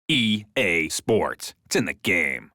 EA Sports. It's in the game.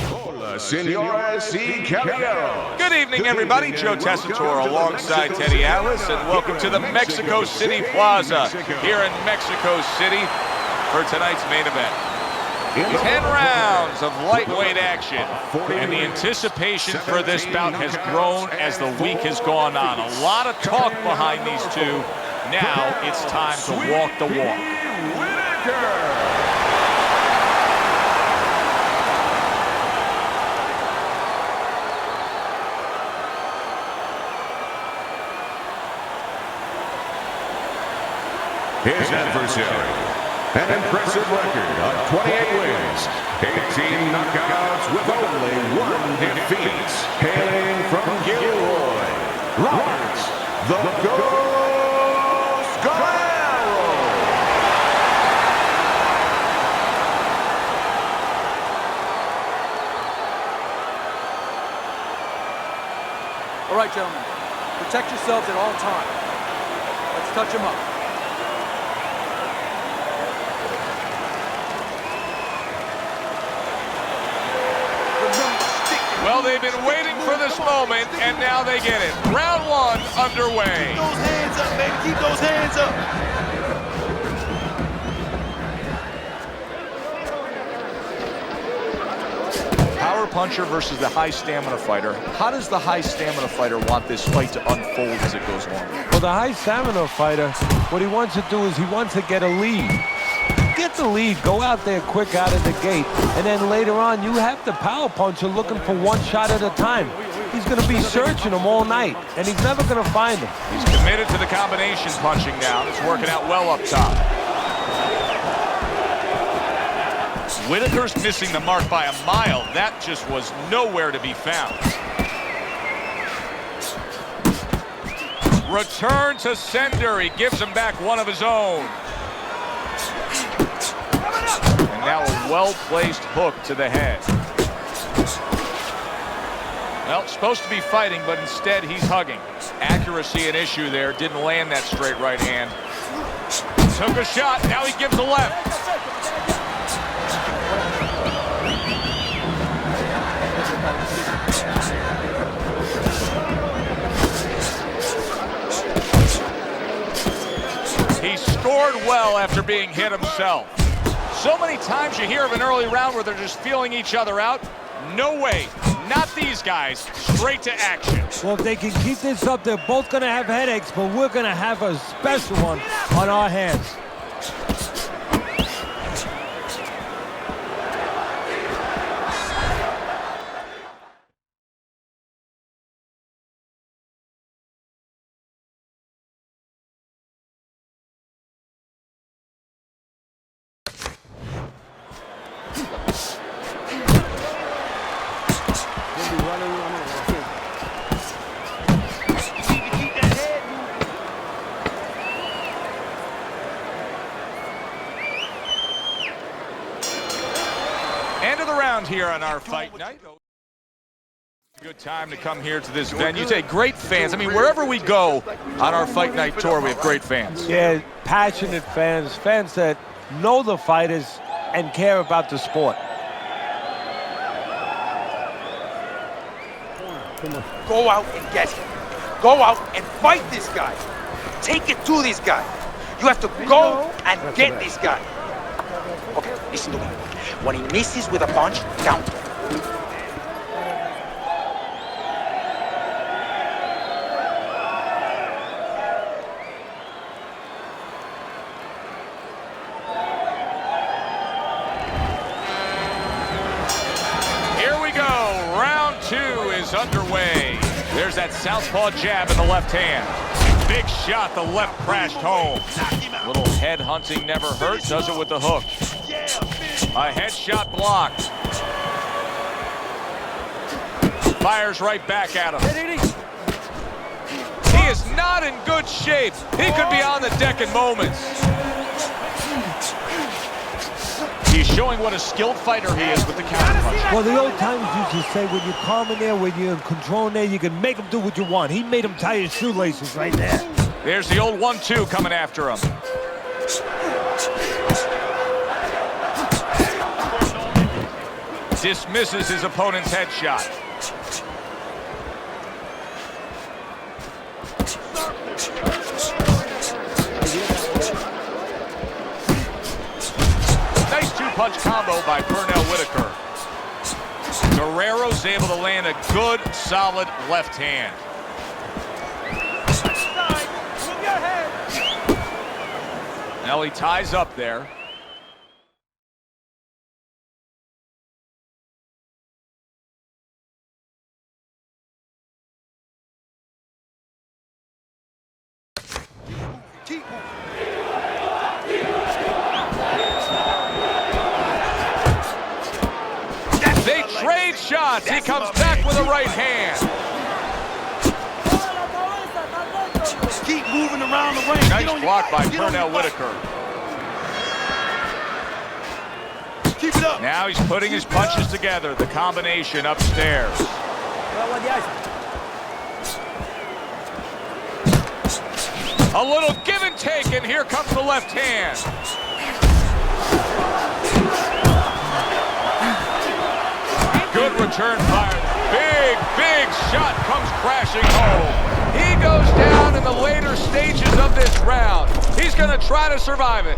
Hola, señores y caballeros. Good evening, everybody. Joe Tessitore alongside Teddy Atlas, and welcome to the Mexico City Plaza here in Mexico City for tonight's main event. 10 rounds of lightweight action, and the anticipation for this bout has grown as the week has gone on. A lot of talk behind these two. Now it's time to walk the walk. His adversary, an impressive record of 28 wins, 18 knockouts with only one defeat, hailing from Gilroy, Roberts, the Ghost Guy. right, gentlemen. Protect yourselves at all times. Let's touch him up. Well, they've been waiting for this moment, and now they get it. Round one underway. Keep those hands up, baby. Keep those hands up. Power puncher versus the high stamina fighter. How does the high stamina fighter want this fight to unfold as it goes on? Well, the high stamina fighter, what he wants to do is he wants to get a lead. Get the lead, go out there quick out of the gate, and then later on you have the power puncher looking for one shot at a time. He's going to be searching him all night, and he's never going to find him. He's committed to the combination punching now. It's working out well up top. Whitaker's missing the mark by a mile. That just was nowhere to be found. Return to sender. He gives him back one of his own. And now a well-placed hook to the head. Well, supposed to be fighting, but instead he's hugging. Accuracy an issue there. Didn't land that straight right hand. Took a shot. Now he gives a left. He scored well after being hit himself. So many times you hear of an early round where they're just feeling each other out. No way. Not these guys. Straight to action. Well, if they can keep this up, they're both going to have headaches, but we're going to have a special one on our hands. End of the round here on our fight night. Good time to come here to this venue. You say great fans. I mean, wherever we go on our fight night tour, we have great fans. Yeah, passionate fans, fans that know the fighters and care about the sport. Go out and get him. Go out and fight this guy. Take it to this guy. You have to go and get this guy. Okay, listen to me. When he misses with a punch, count. Here we go. Round two is underway. There's that southpaw jab in the left hand. Big shot, the left crashed home. Little head hunting never hurt, does it with the hook. A headshot blocked. Fires right back at him. He is not in good shape. He could be on the deck in moments. He's showing what a skilled fighter he is with the counterpunch. Well, the old timers used to say when you're calm in there, when you're in control in there, you can make him do what you want. He made him tie his shoelaces right there. There's the old 1-2 coming after him. Dismisses his opponent's headshot. Nice two-punch combo by Pernell Whitaker. Guerrero's able to land a good, solid left hand. Now he ties up there. They trade shots. He comes back with a right hand. Keep moving around the ring. Nice block by Pernell Whitaker. Keep it up. Now he's putting his punches together. The combination upstairs. A little give and take, and here comes the left hand. Good return fire. Big shot comes crashing home. He goes down in the later stages of this round. He's going to try to survive it.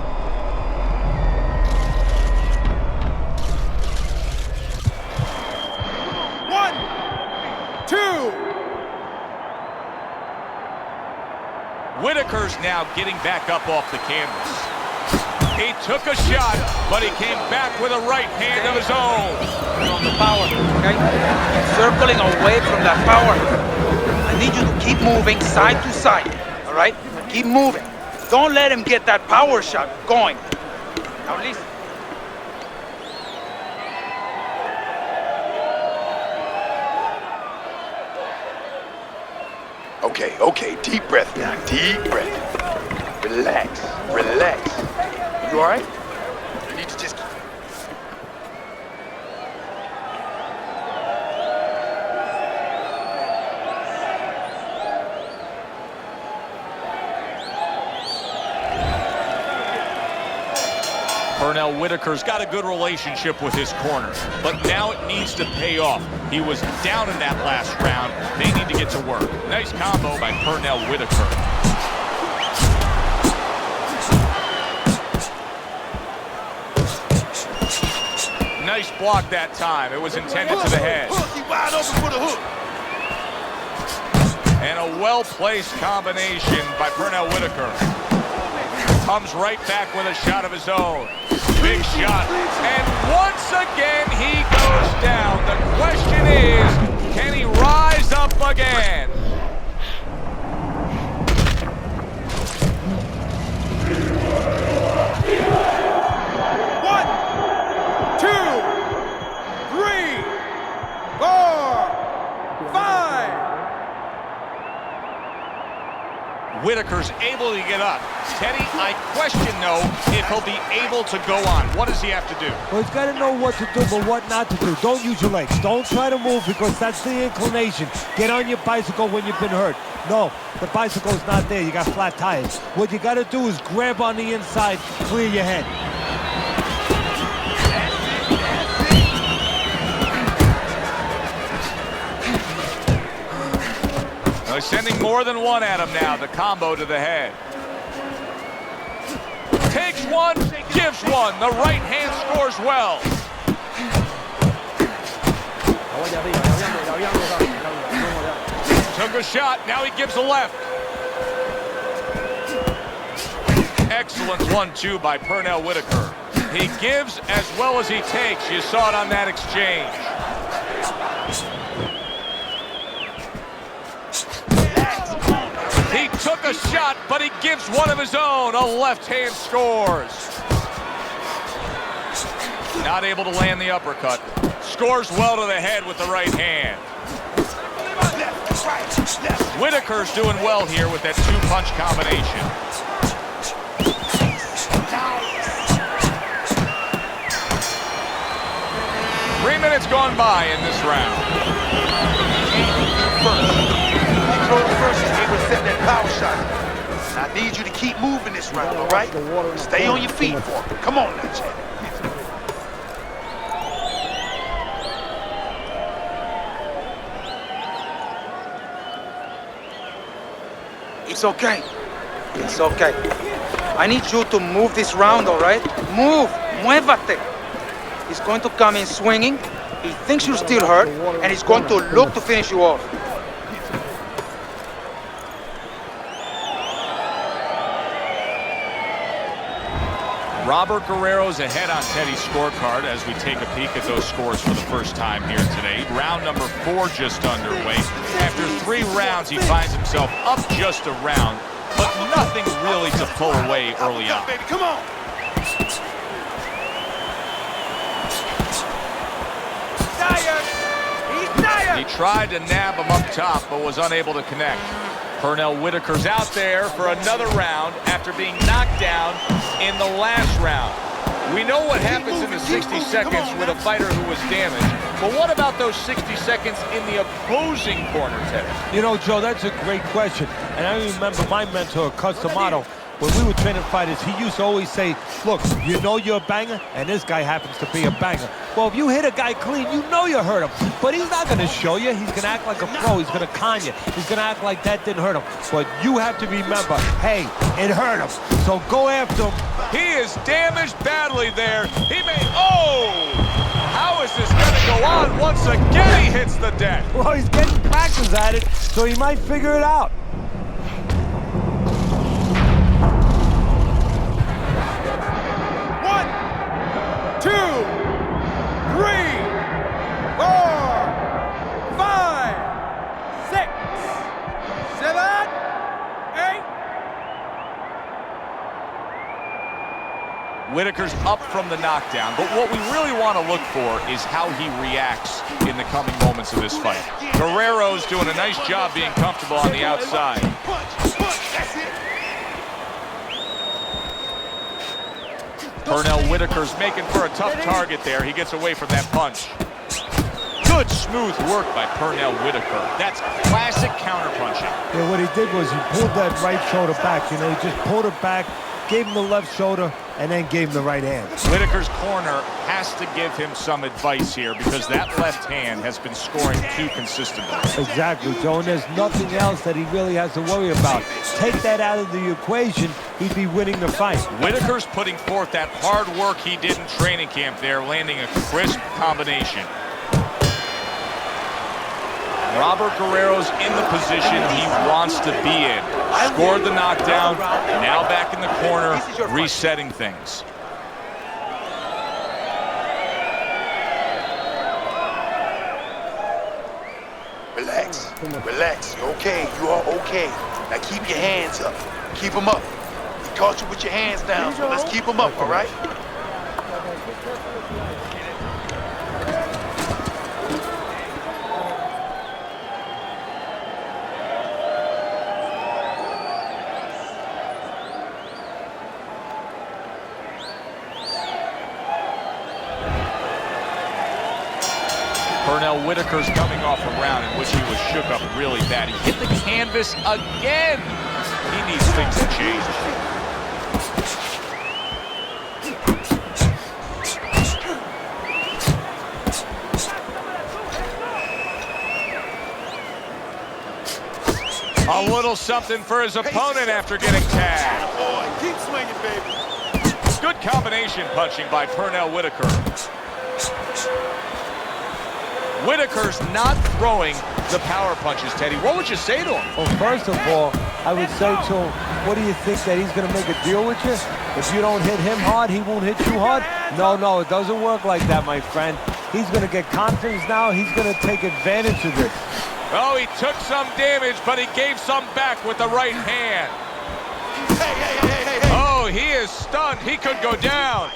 One, two. Whitaker's now getting back up off the canvas. He took a shot, but he came back with a right hand of his own. On the power, okay? Circling away from that power. I need you to keep moving side to side, all right? Keep moving. Don't let him get that power shot going. Now listen. Okay, deep breath now, deep breath. Relax. You all right? You need to just... Pernell Whitaker's got a good relationship with his corner, but now it needs to pay off. He was down in that last round. They need to get to work. Nice combo by Pernell Whitaker. Nice block that time. It was intended to the head. He wide open for the hook. And a well-placed combination by Pernell Whitaker. Comes right back with a shot of his own. Big shot. And once again, he goes down. The question is, can he rise up again? One, two, three, four, five. Whitaker's able to get up. Teddy, I question, though, if he'll be able to go on. What does he have to do? Well, he's got to know what to do, but what not to do. Don't use your legs. Don't try to move because that's the inclination. Get on your bicycle when you've been hurt. No, the bicycle's not there. You got flat tires. What you got to do is grab on the inside, clear your head. They're sending more than one at him now. The combo to the head. Takes one, gives one. The right hand scores well. Took a shot. Now he gives a left. Excellent 1-2 by Pernell Whitaker. He gives as well as he takes. You saw it on that exchange. He took a shot, but he gives one of his own. A left hand scores. Not able to land the uppercut. Scores well to the head with the right hand. Whitaker's doing well here with that two-punch combination. 3 minutes gone by in this round. First is able to set that power shot. I need you to keep moving this round, all right? Stay on your feet for me. Come on now, Chad. It's okay. It's okay. I need you to move this round, all right? Move. Muévate. He's going to come in swinging. He thinks you're still hurt, and he's going to look to finish you off. Robert Guerrero's ahead on Teddy's scorecard as we take a peek at those scores for the first time here today. Round number 4 just underway. After 3 rounds, he finds himself up just a round, but nothing really to pull away early on. Baby, come on. Tired. He's tired. He tried to nab him up top, but was unable to connect. Pernell Whitaker's out there for another round after being knocked down in the last round. We know what happens in the 60 seconds with a fighter who was damaged, but what about those 60 seconds in the opposing corner, Ted? You know, Joe, that's a great question. And I remember my mentor, Customato, when we were training fighters, he used to always say, look, you know you're a banger, and this guy happens to be a banger. Well, if you hit a guy clean, you know you hurt him. But he's not going to show you. He's going to act like a pro. He's going to con you. He's going to act like that didn't hurt him. But you have to remember, hey, it hurt him. So go after him. He is damaged badly there. He may... Oh! How is this going to go on? Once again, he hits the deck. Well, he's getting practice at it, so he might figure it out. Whitaker's up from the knockdown, but what we really want to look for is how he reacts in the coming moments of this fight. Guerrero's doing a nice job being comfortable on the outside. Pernell Whitaker's making for a tough target there. He gets away from that punch. Good smooth work by Pernell Whitaker. That's classic counterpunching. Yeah, what he did was he pulled that right shoulder back. You know, he just pulled it back, gave him the left shoulder, and then gave him the right hand. Whitaker's corner has to give him some advice here because that left hand has been scoring too consistently. Exactly, Joe, and there's nothing else that he really has to worry about. Take that out of the equation, he'd be winning the fight. Whitaker's putting forth that hard work he did in training camp there, landing a crisp combination. Robert Guerrero's in the position he wants to be in. Scored the knockdown, now back in the corner, resetting things. Relax, relax. You're okay, you are okay. Now keep your hands up. Keep them up. He caught you with your hands down, so let's keep them up, all right? Pernell Whitaker's coming off a round in which he was shook up really bad. He hit the canvas again. He needs things to change. A little something for his opponent after getting tagged. Boy, keep swinging, baby. Good combination punching by Pernell Whitaker. Whitaker's not throwing the power punches, Teddy. What would you say to him? Well, first of all, I would say to him, what do you think, that he's going to make a deal with you? If you don't hit him hard, he won't hit you hard? No, it doesn't work like that, my friend. He's going to get confidence now. He's going to take advantage of this. Oh, he took some damage, but he gave some back with the right hand. Hey. Oh, he is stunned. He could go down.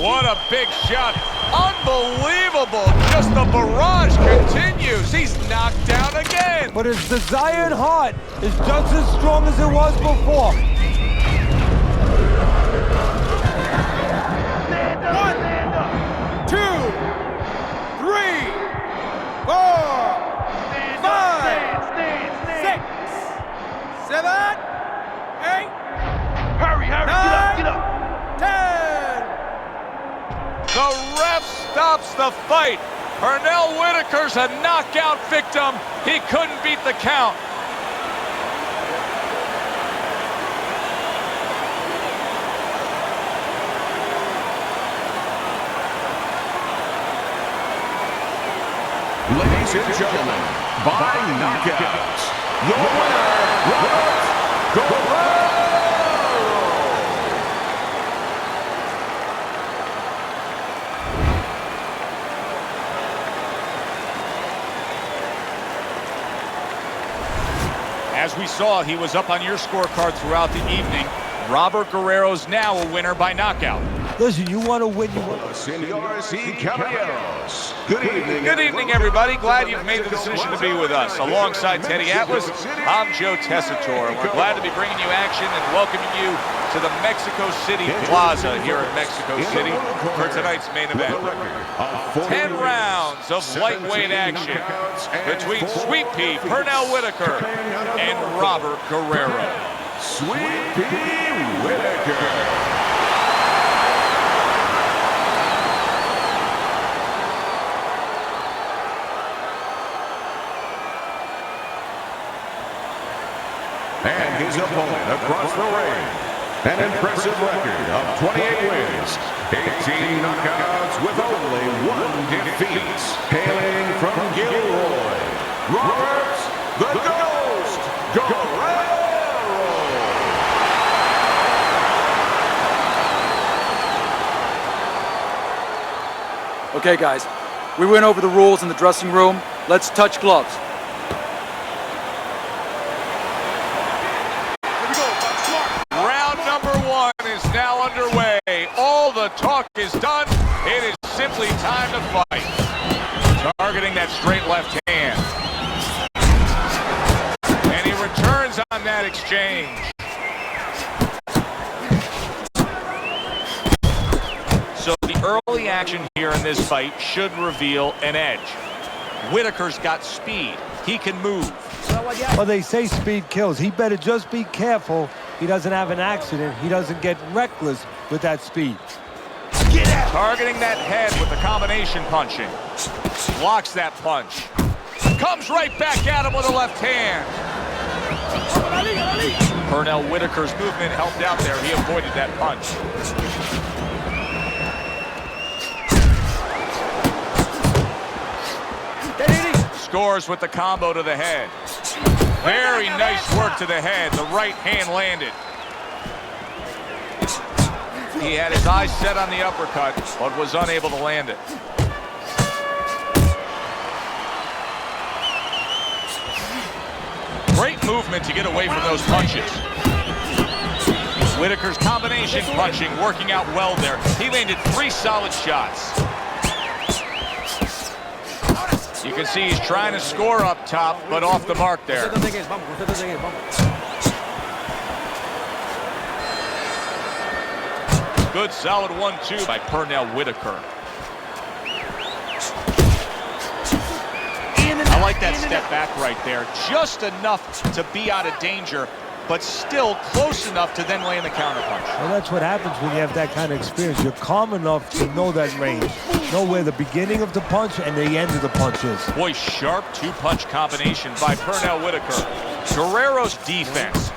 What a big shot. Unbelievable. Just the barrage continues. He's knocked down again. But his desired heart is just as strong as it was before. 1, 2, 3, 4, 5, 6, 7, 8. Hurry, get up. 10. The ref stops the fight. Pernell Whitaker's a knockout victim. He couldn't beat the count. Ladies and gentlemen, by knockout, your winner, Robert Guerrero. As we saw, he was up on your scorecard throughout the evening. Robert Guerrero's now a winner by knockout. Listen, you want to win, you want to... Senores y caballeros. Good evening. Good evening, everybody. Glad you've made the decision to be with us. Alongside Teddy Atlas, I'm Joe Tessitore. We're glad to be bringing you action and welcoming you to the Mexico City Plaza here in Mexico City for tonight's main event. 10 rounds of lightweight action between Sweet Pea Pernell Whitaker and Robert Guerrero. Sweet Pea Whitaker. And his opponent across the ring, an impressive record of 28 wins, 18 knockouts with only 1 defeat. Hailing from Gilroy, Robert the Ghost Guerrero. Okay, guys. We went over the rules in the dressing room. Let's touch gloves. Now underway. All the talk is done. It is simply time to fight. Targeting that straight left hand. And he returns on that exchange. So the early action here in this fight should reveal an edge. Whitaker's got speed. He can move. Well, they say speed kills. He better just be careful he doesn't have an accident. He doesn't get reckless with that speed. Get out. Targeting that head with the combination punching. Blocks that punch. Comes right back at him with a left hand. Pernell Whitaker's movement helped out there. He avoided that punch. Scores with the combo to the head. Very nice work to the head. The right hand landed. He had his eyes set on the uppercut, but was unable to land it. Great movement to get away from those punches. Whitaker's combination punching working out well there. He landed 3 solid shots. You can see he's trying to score up top, but off the mark there. Good solid 1-2 by Pernell Whitaker. I like that step back right there. Just enough to be out of danger, but still close enough to then land the counterpunch. Well, that's what happens when you have that kind of experience. You're calm enough to know that range. Know where the beginning of the punch and the end of the punch is. Boy, sharp 2-punch combination by Pernell Whitaker. Guerrero's defense,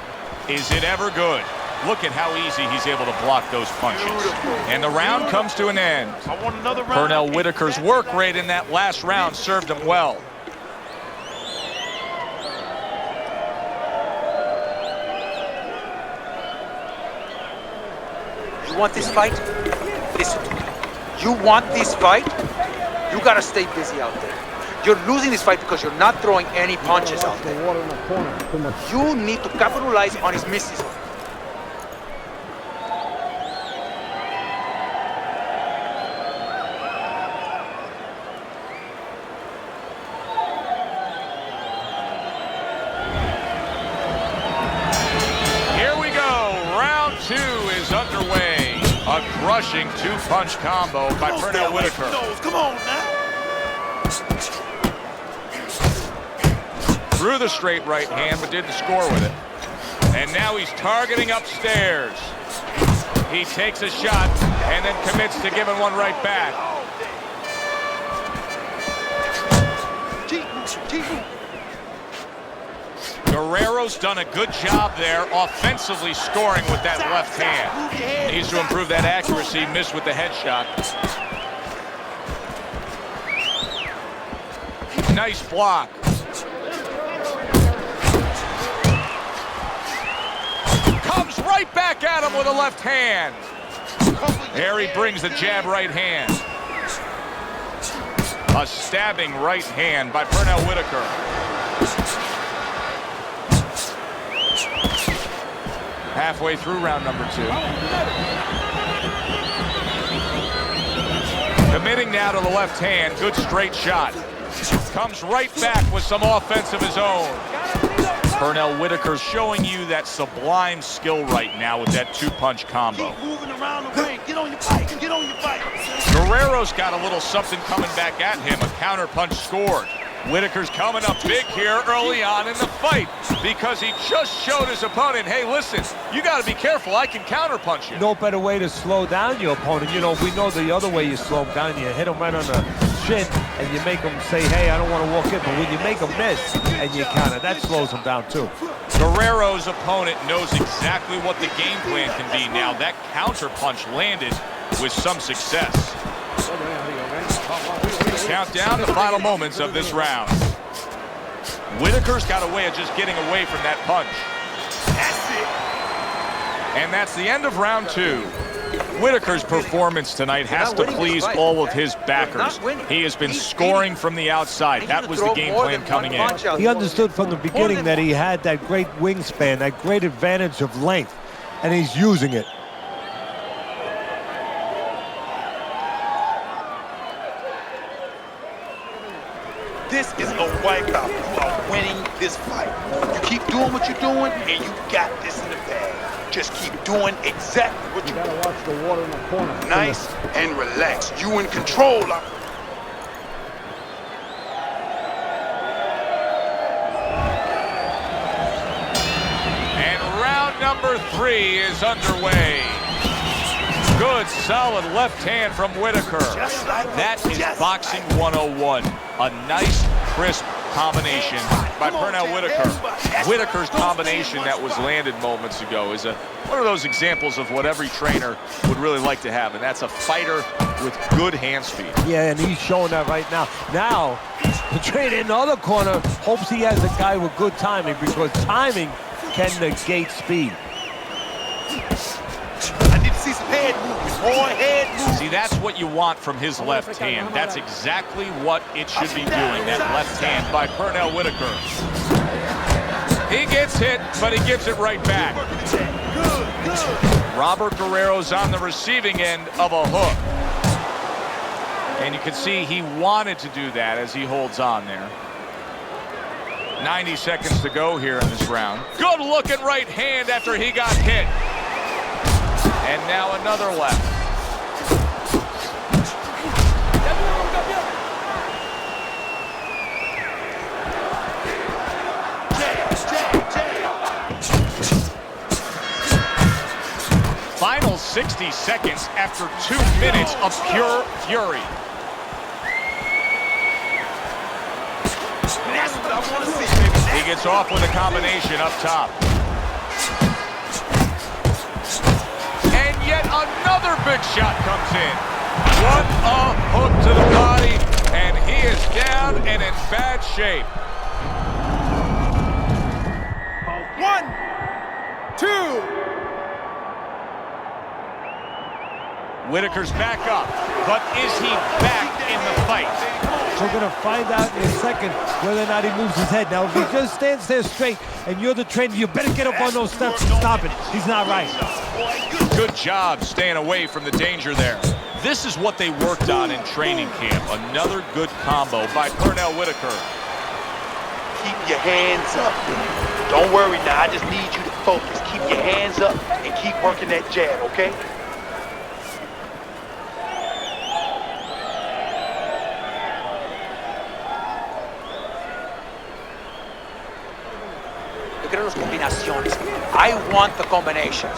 is it ever good? Look at how easy he's able to block those punches. And the round comes to an end. Pernell Whitaker's work rate in that last round served him well. You want this fight? Listen to me. You want this fight? You gotta stay busy out there. You're losing this fight because you're not throwing any punches out there. You need to capitalize on his misses. Here we go. Round 2 is underway. A crushing 2-punch combo by Pernell Whitaker. Come on now. Threw the straight right hand, but didn't score with it. And now he's targeting upstairs. He takes a shot and then commits to giving one right back. Guerrero's done a good job there offensively scoring with that left hand. Needs to improve that accuracy, missed with the headshot. Nice block. Comes right back at him with a left hand. There he brings the jab right hand. A stabbing right hand by Pernell Whitaker. Halfway through round number 2. Committing now to the left hand. Good straight shot. Comes right back with some offense of his own. Pernell Whitaker's showing you that sublime skill right now with that two-punch combo. Keep moving around the ring. Get on your bike. Get on your bike. Guerrero's got a little something coming back at him. A counter punch scored. Whitaker's coming up big here early on in the fight because he just showed his opponent, hey, listen, you got to be careful. I can counter punch you. No better way to slow down your opponent. You know, we know the other way you slow him down. You hit him right on the chin and you make him say, hey, I don't want to walk in. But when you make him miss and you counter, that slows him down too. Guerrero's opponent knows exactly what the game plan can be now. That counter punch landed with some success. Count down the final moments of this round. Whitaker's got a way of just getting away from that punch. That's it. And that's the end of round two. Whitaker's performance tonight has to please all of his backers. He has been scoring from the outside. That was the game plan coming in. He understood from the beginning that he had that great wingspan, that great advantage of length, and he's using it. This is a wipeout. You are winning this fight. You keep doing what you're doing, and you got this in the bag. Just keep doing exactly what you gotta watch the water in the corner. Nice and relaxed. You in control. And round number 3 is underway. Good, solid left hand from Whitaker. That is boxing 101. A nice, crisp combination by Pernell Whitaker. Whitaker's combination that was landed moments ago is one of those examples of what every trainer would really like to have, and that's a fighter with good hand speed. Yeah, and he's showing that right now. Now, the trainer in the other corner hopes he has a guy with good timing, because timing can negate speed. I need to see some head movement. More head movement. See, that's what you want from his left hand. That's exactly what it should be doing, that left hand by Pernell Whitaker. He gets hit, but he gives it right back. Robert Guerrero's on the receiving end of a hook. And you can see he wanted to do that as he holds on there. 90 seconds to go here in this round. Good looking right hand after he got hit. And now another left. Final 60 seconds after 2 minutes of pure fury. That's what I want to see, baby. He gets off with a combination up top. And yet another big shot comes in. What a hook to the body, and he is down and in bad shape. 1, 2. Whitaker's back up, but is he back in the fight? We're going to find out in a second whether or not he moves his head. Now, if he just stands there straight and you're the trainer, you better get up on those steps and stop it. He's not right. Good job staying away from the danger there. This is what they worked on in training camp. Another good combo by Pernell Whitaker. Keep your hands up. Don't worry now. I just need you to focus. Keep your hands up and keep working that jab, okay? I want the combinations.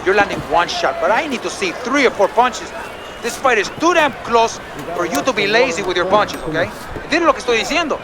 You're landing one shot, but I need to see 3 or 4 punches. This fight is too damn close for you to be lazy with your punches, okay? ¿Entiendes lo que estoy diciendo?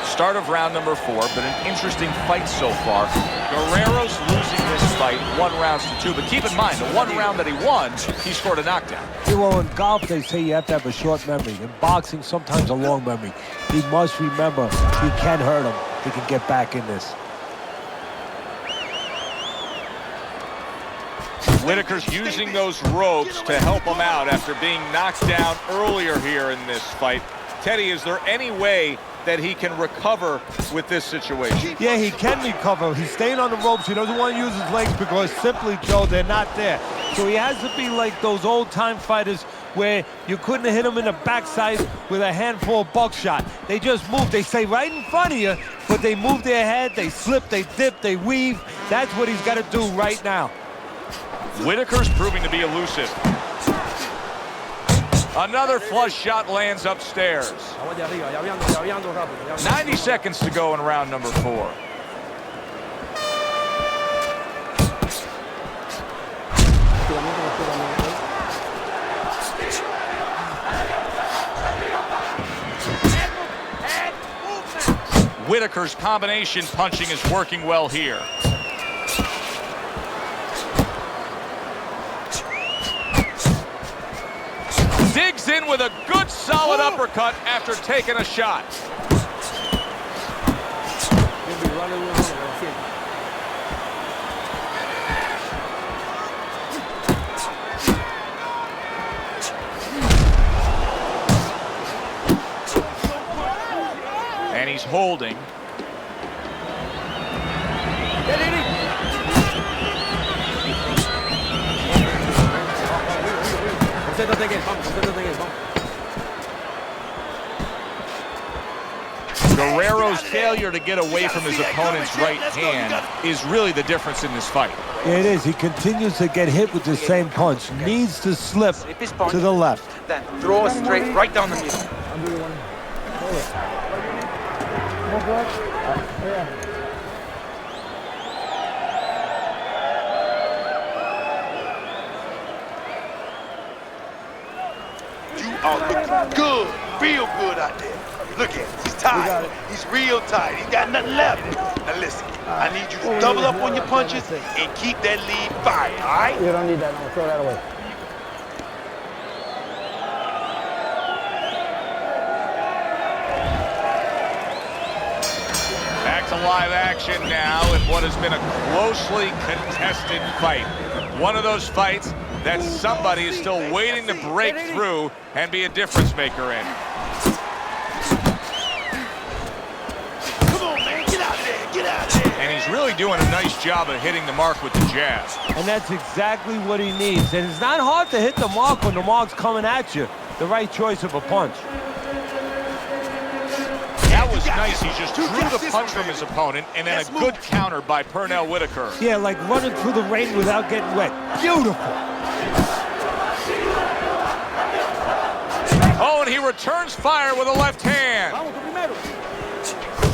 Start of round number 4, but an interesting fight so far. Guerrero's losing this fight 1 round to 2, but keep in mind, the 1 round that he won, he scored a knockdown. Well, in golf, they say you have to have a short memory. In boxing, sometimes a long memory. He must remember he can hurt him. He can get back in this. Whitaker's using those ropes to help him out after being knocked down earlier here in this fight. Teddy, is there any way that he can recover with this situation? Yeah, he can recover. He's staying on the ropes. He doesn't want to use his legs because simply, Joe, they're not there. So he has to be like those old-time fighters where you couldn't hit him in the backside with a handful of buckshot. They just move. They stay right in front of you, but they move their head, they slip, they dip, they weave. That's what he's got to do right now. Whitaker's proving to be elusive. Another flush shot lands upstairs. 90 seconds to go in round number 4. Whitaker's combination punching is working well here. Digs in with a good solid uppercut after taking a shot. And he's holding. Guerrero's failure to get away from his opponent's right hand is really the difference in this fight. Yeah, it is. He continues to get hit with the same punch. Needs to slip to the left. Then throw it straight right down the middle. You are looking good, real good out there. Look at him, he's tired. He's real tired. He's got nothing left. Now listen, I need you to double up on your punches and keep that lead fired, all right? You don't need that, no, throw that away. Back to live action now in what has been a closely contested fight. One of those fights that somebody is still waiting to break through and be a difference maker in. Come on, man, get out of there, get out of there. And he's really doing a nice job of hitting the mark with the jab. And that's exactly what he needs. And it's not hard to hit the mark when the mark's coming at you. The right choice of a punch. That was nice. He just drew the punch from his opponent, and then a good counter by Pernell Whitaker. Yeah, like running through the rain without getting wet. Beautiful. Oh, and he returns fire with a left hand.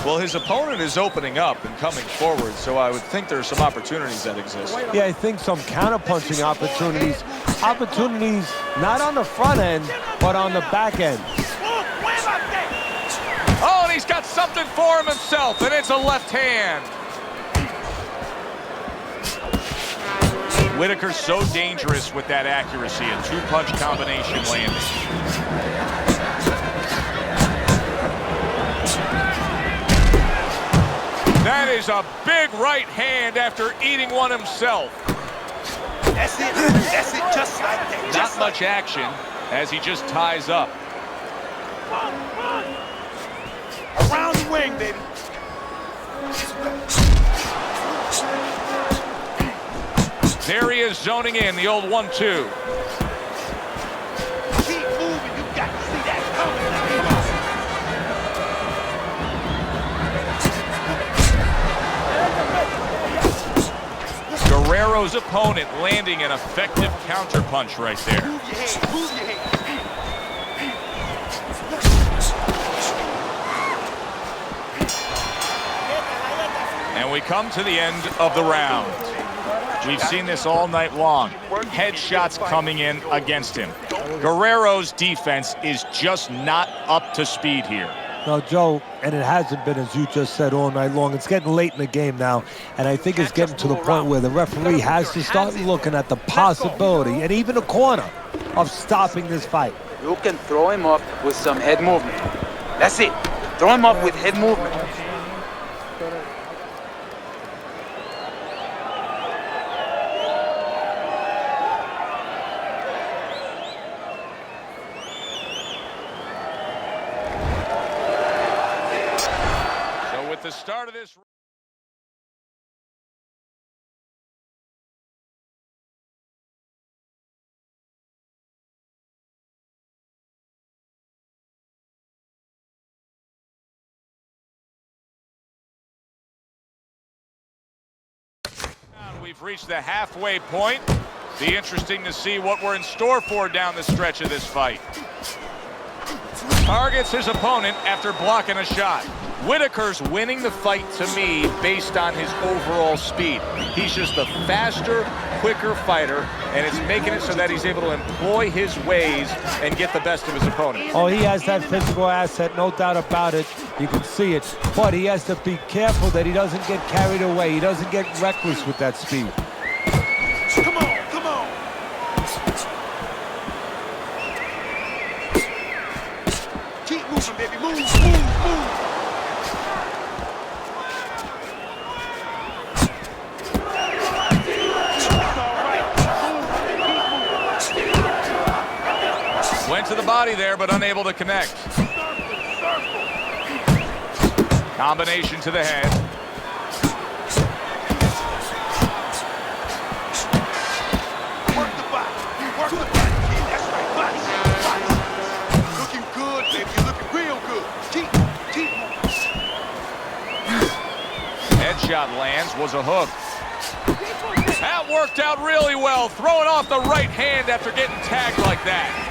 Well, his opponent is opening up and coming forward, so I would think there's some opportunities that exist. Yeah, I think some counter-punching opportunities. Opportunities not on the front end, but on the back end. Oh, and he's got something for him himself, and it's a left hand. Whitaker's so dangerous with that accuracy, a two-punch combination landing. That is a big right hand after eating one himself. That's it, just like that. Not much action as he just ties up. Around the wing, baby. There he is zoning in, the old 1-2. Keep moving, you got to see that coming. Guerrero's opponent landing an effective counterpunch right there. Move your head, move your head. And we come to the end of the round. We've seen this all night long. Headshots coming in against him. Guerrero's defense is just not up to speed here. No, Joe, and it hasn't been, as you just said, all night long. It's getting late in the game now, and I think it's getting to the point where the referee has to start looking at the possibility, and even a corner, of stopping this fight. You can throw him up with some head movement. That's it. Throw him up with head movement. the start of this. We've reached the halfway point. Be interesting to see what we're in store for down the stretch of this fight. Targets his opponent after blocking a shot. Whitaker's winning the fight to me based on his overall speed. He's just a faster, quicker fighter, and it's making it so that he's able to employ his ways and get the best of his opponent. Oh, he has that physical asset, no doubt about it. You can see it. But he has to be careful that he doesn't get carried away. He doesn't get reckless with that speed. Come on, come on. Keep moving, baby. Move, move, move. Went to the body there, but unable to connect. Combination to the head. Work the body. Work the body, kid. That's right, body. Body. Looking good, baby. You're looking real good. Keep moving. Headshot lands, was a hook. That worked out really well, throwing off the right hand after getting tagged like that.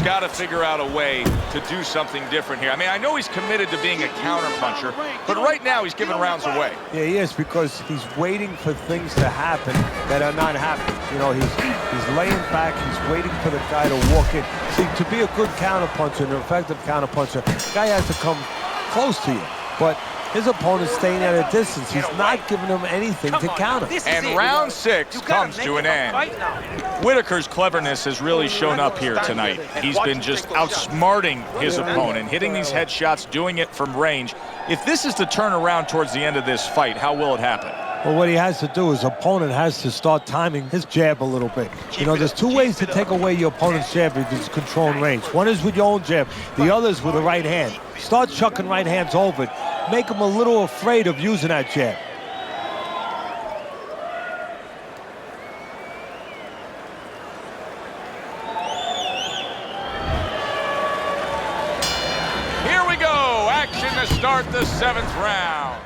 Got to figure out a way to do something different here. I mean, I know he's committed to being a counterpuncher, but right now he's giving rounds away. Yeah, he is, because he's waiting for things to happen that are not happening. You know, he's laying back, he's waiting for the guy to walk in. See, to be a good counterpuncher, an effective counterpuncher, the guy has to come close to you. But his opponent's staying at a distance. He's not giving him anything to counter. And round 6 comes to an end. Whitaker's cleverness has really shown up here tonight. He's been just outsmarting his opponent, hitting these headshots, doing it from range. If this is to turn around towards the end of this fight, how will it happen? Well, what he has to do is opponent has to start timing his jab a little bit. You know, there's 2 ways to take away your opponent's jab if it's controlling range. One is with your own jab. The other is with a right hand. Start chucking right hands over it. Make him a little afraid of using that jab. Here we go. Action to start the 7th round.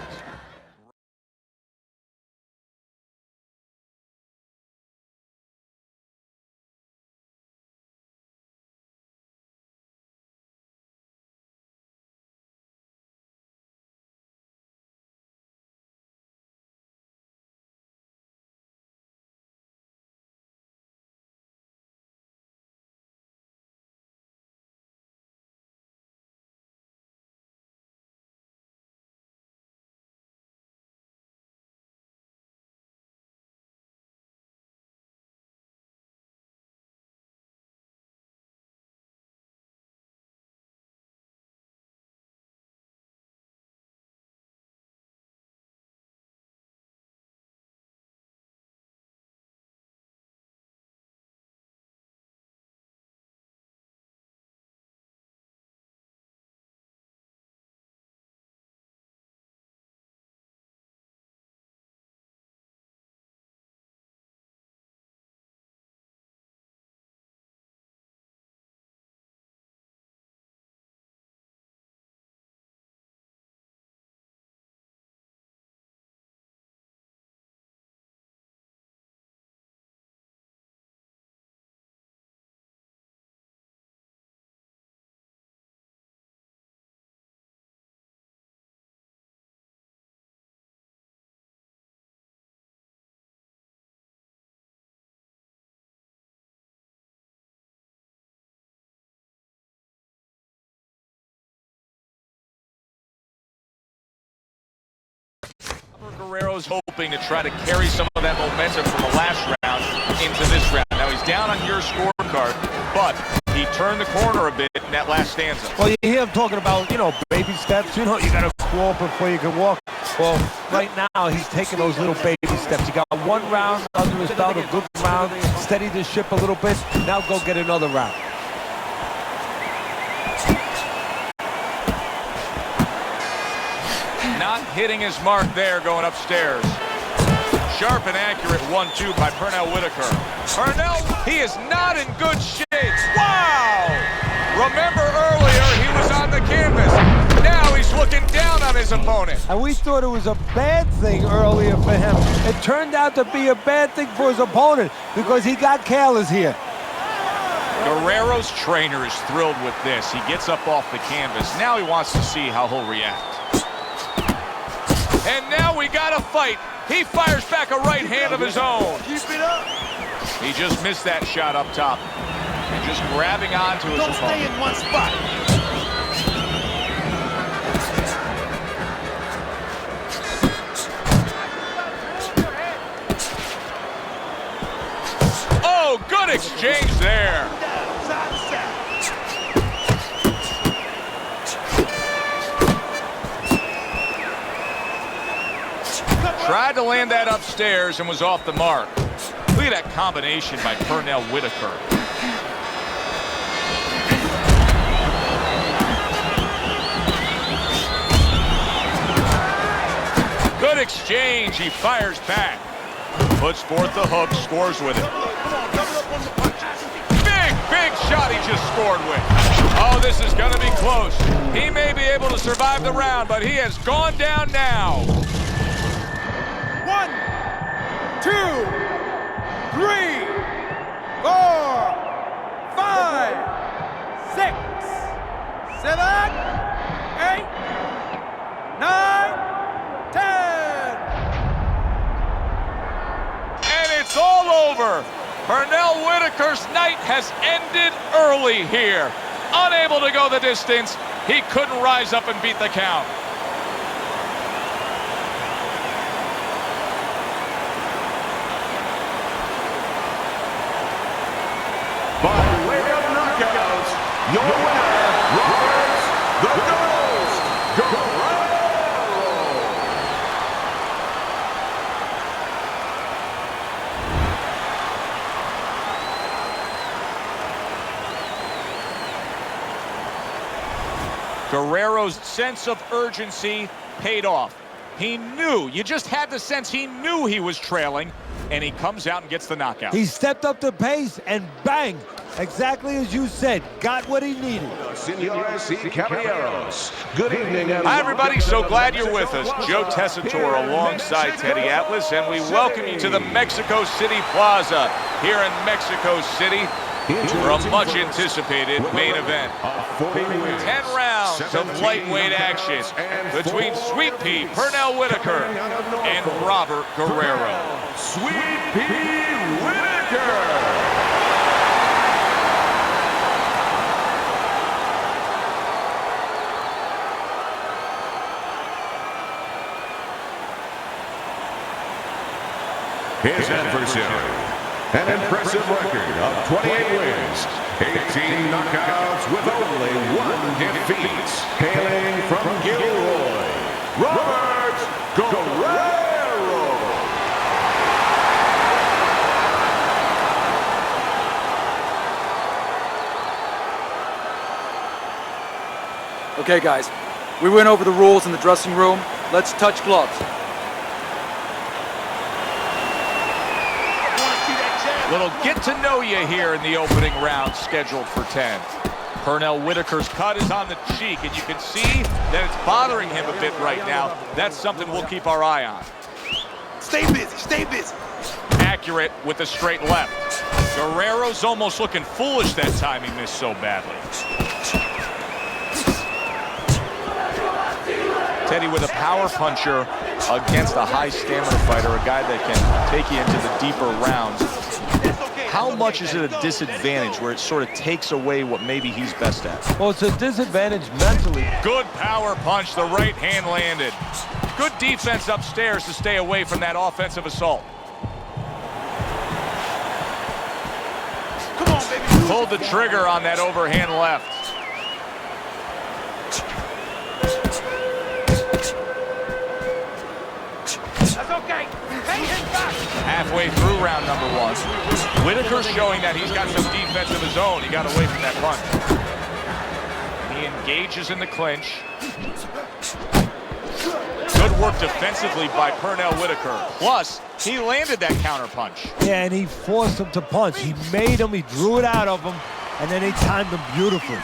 Guerrero's hoping to try to carry some of that momentum from the last round into this round. Now he's down on your scorecard, but he turned the corner a bit in that last stanza. Well, you hear him talking about, baby steps. You got to crawl before you can walk. Well, right now, he's taking those little baby steps. He got one round under his belt, a good round, steady the ship a little bit. Now go get another round. Not hitting his mark there going upstairs. Sharp and accurate 1-2 by Pernell Whitaker. Pernell, he is not in good shape. Wow! Remember earlier, he was on the canvas. Now he's looking down on his opponent. And we thought it was a bad thing earlier for him. It turned out to be a bad thing for his opponent because he got careless here. Guerrero's trainer is thrilled with this. He gets up off the canvas. Now he wants to see how he'll react. And now we got a fight. He fires back a right hand of his own. Keep it up. He just missed that shot up top. And just grabbing onto his Don't opponent. stay in one spot. Oh, good exchange there. Side to side. Tried to land that upstairs and was off the mark. Look at that combination by Pernell Whitaker. Good exchange. He fires back. Puts forth the hook, scores with it. Big shot he just scored with. Oh, this is going to be close. He may be able to survive the round, but he has gone down now. 1, 2, 3, 4, 5, 6, 7, 8, 9, 10. And it's all over. Pernell Whitaker's night has ended early here. Unable to go the distance, he couldn't rise up and beat the count. By way of knockouts, your winner, Robert the Ghost Guerrero. Guerrero's sense of urgency paid off. He knew, you just had the sense he knew he was trailing, and he comes out and gets the knockout. He stepped up the pace and bang, exactly as you said, got what he needed. Senores y caballeros, good evening. Hi, everybody. So glad you're with us. Joe Tessitore alongside Teddy Atlas, and we welcome you to the Mexico City Plaza here in Mexico City for a much-anticipated main event. 10 rounds of lightweight action between Sweet Pea Pernell Whitaker and Robert Guerrero. Sweet Pea Whitaker. His adversary, an impressive record of 28 wins, 18 knockouts with only one defeat, hailing from Gilroy, Robert Guerrero. Okay, guys, we went over the rules in the dressing room. Let's touch gloves. Little get to know you here in the opening round scheduled for 10. Pernell Whitaker's cut is on the cheek, and you can see that it's bothering him a bit right now. That's something we'll keep our eye on. Stay busy, stay busy. Accurate with a straight left. Guerrero's almost looking foolish that time he missed so badly. Teddy with a power puncher against a high stamina fighter, a guy that can take you into the deeper rounds. How much is it a disadvantage where it sort of takes away what maybe he's best at? Well, it's a disadvantage mentally. Good power punch, the right hand landed. Good defense upstairs to stay away from that offensive assault. Come on, Pulled the trigger on that overhand left. That's okay. Pay him back. Halfway through round number 1. Whitaker's showing that he's got some defense of his own. He got away from that punch. He engages in the clinch. Good work defensively by Pernell Whitaker. Plus, he landed that counter punch. Yeah, and he forced him to punch. He made him, he drew it out of him, and then he timed him beautifully.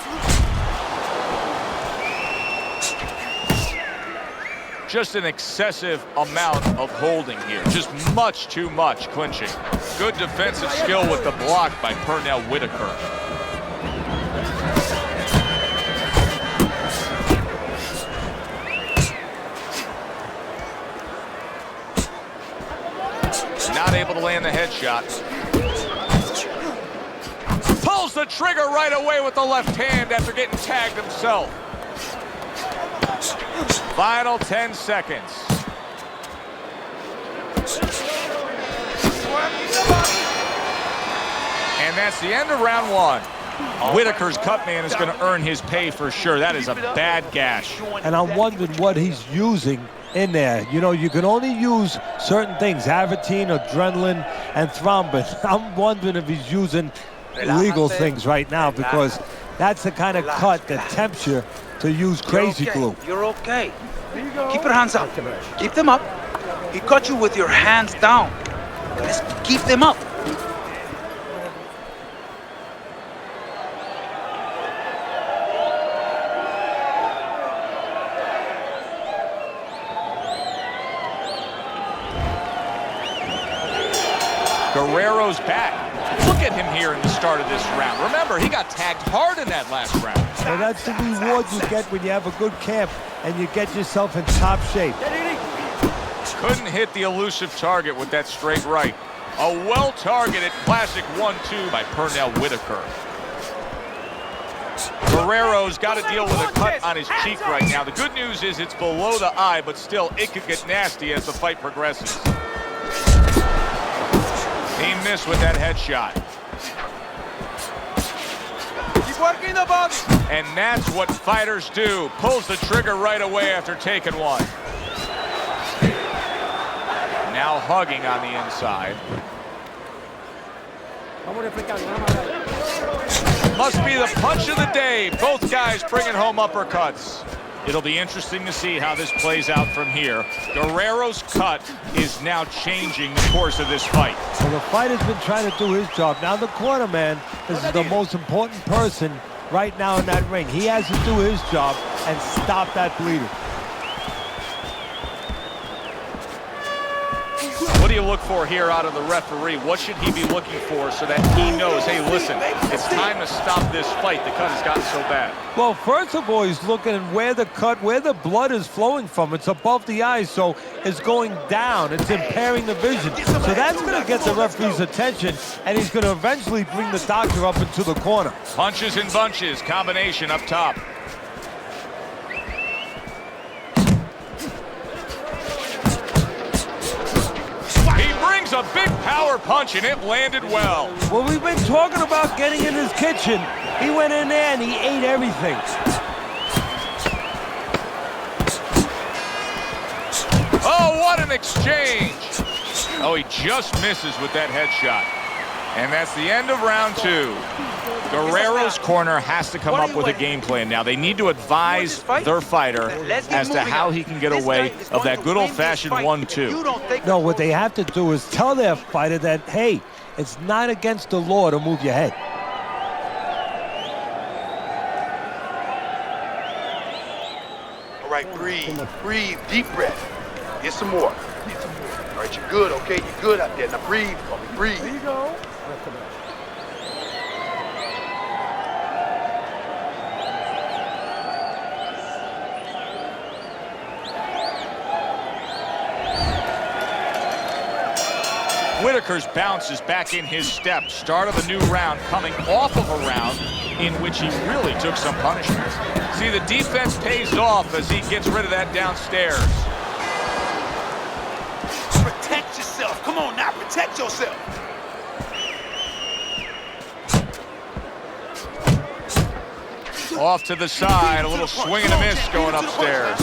Just an excessive amount of holding here. Just much too much clinching. Good defensive skill with the block by Pernell Whitaker. Not able to land the headshot. Pulls the trigger right away with the left hand after getting tagged himself. Final 10 seconds. And that's the end of round 1. Whitaker's cut man is going to earn his pay for sure. That is a bad gash. And I'm wondering what he's using in there. You know, you can only use certain things, Avatine, adrenaline, and thrombin. I'm wondering if he's using illegal things right now, because that's the kind of cut that tempts you to use crazy glue. You're okay. Keep your hands up. Keep them up. He caught you with your hands down. Let's keep them up. Guerrero's back. Look at him here in the start of this round. Remember, he got tagged hard in that last round. And that's the reward you get when you have a good camp and you get yourself in top shape. Couldn't hit the elusive target with that straight right. A well-targeted classic 1-2 by Pernell Whitaker. Guerrero's got to deal with a cut on his cheek right now. The good news is it's below the eye, but still, it could get nasty as the fight progresses. He missed with that headshot. Keep working the body. And that's what fighters do. Pulls the trigger right away after taking one. Now hugging on the inside. Must be the punch of the day. Both guys bringing home uppercuts. It'll be interesting to see how this plays out from here. Guerrero's cut is now changing the course of this fight. So the fighter's been trying to do his job. Now the cornerman is the most important person right now in that ring. He has to do his job and stop that bleeding. What do you look for here out of the referee? What should he be looking for so that he knows, hey, listen, it's time to stop this fight. The cut has gotten so bad. Well, first of all, he's looking at where the blood is flowing from. It's above the eyes, so it's going down. It's impairing the vision. So that's going to get the referee's attention, and he's going to eventually bring the doctor up into the corner. Punches and bunches, combination up top. A big power punch, and it landed well. Well, we've been talking about getting in his kitchen. He went in there and he ate everything. Oh, what an exchange. Oh, he just misses with that headshot. And that's the end of round 2. Guerrero's corner has to come up with a game plan now. They need to advise their fighter as to how he can get away of that good old-fashioned 1-2. No, what they have to do is tell their fighter that, hey, it's not against the law to move your head. All right, breathe, breathe, deep breath. Get some more. All right, you're good, okay? You're good out there. Now breathe, homie, breathe. There you go. Whitaker's bounce is back in his step. Start of a new round coming off of a round in which he really took some punishment. See, the defense pays off as he gets rid of that downstairs. Protect yourself. Come on now, protect yourself. Off to the side, a little swing and a miss going upstairs.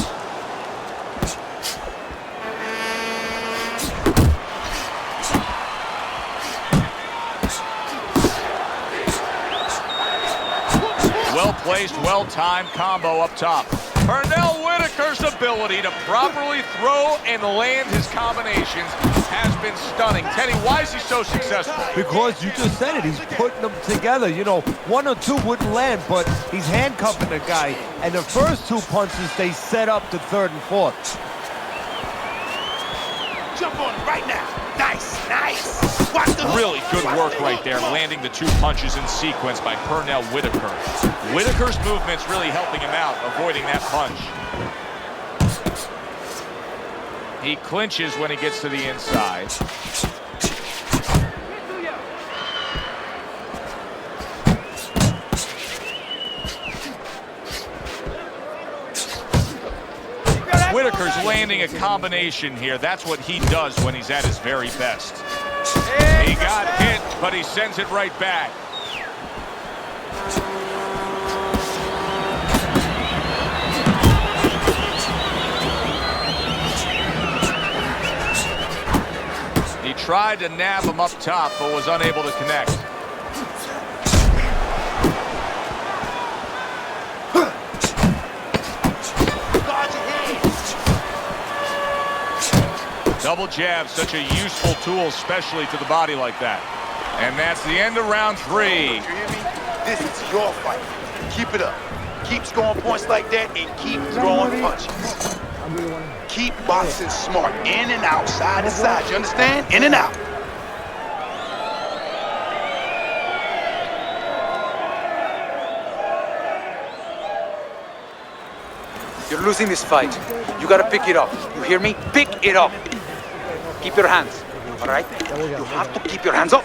Well-placed, well-timed combo up top. Pernell Whitaker's ability to properly throw and land his combinations has been stunning. Teddy, why is he so successful? Because you just said it, he's putting them together. You know, one or two wouldn't land, but he's handcuffing the guy. And the first two punches, they set up the third and fourth. Jump on him right now. Nice, nice. Watch the Really good work right there, landing the two punches in sequence by Pernell Whitaker. Whitaker's movement's really helping him out, avoiding that punch. He clinches when he gets to the inside. Whitaker's landing a combination here. That's what he does when he's at his very best. He got hit, but he sends it right back. He tried to nab him up top, but was unable to connect. Double jab, such a useful tool, especially to the body like that. And that's the end of round 3. You hear me? This is your fight. Keep it up. Keep scoring points like that and keep throwing punches. Keep boxing smart. In and out, side to side. You understand? In and out. You're losing this fight. You gotta pick it up. You hear me? Pick it up. Keep your hands, all right? You have to keep your hands up.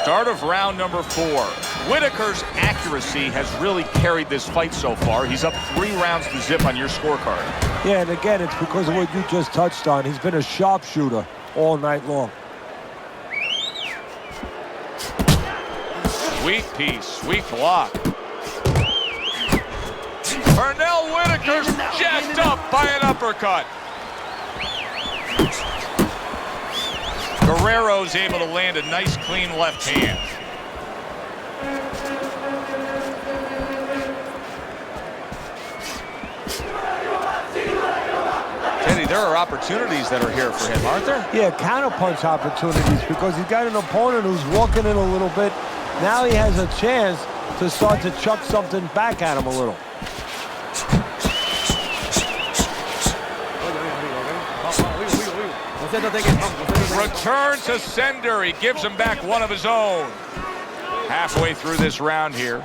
Start of round number 4. Whitaker's accuracy has really carried this fight so far. He's up 3 rounds to zip on your scorecard. Yeah, and again, it's because of what you just touched on. He's been a sharpshooter all night long. Sweet piece, sweet block. Pernell Whitaker's jacked up by an uppercut. Guerrero's able to land a nice, clean left hand. Teddy, there are opportunities that are here for him, aren't there? Yeah, counterpunch opportunities because he's got an opponent who's walking in a little bit. Now he has a chance to start to chuck something back at him a little. Return to sender. He gives him back one of his own. Halfway through this round here.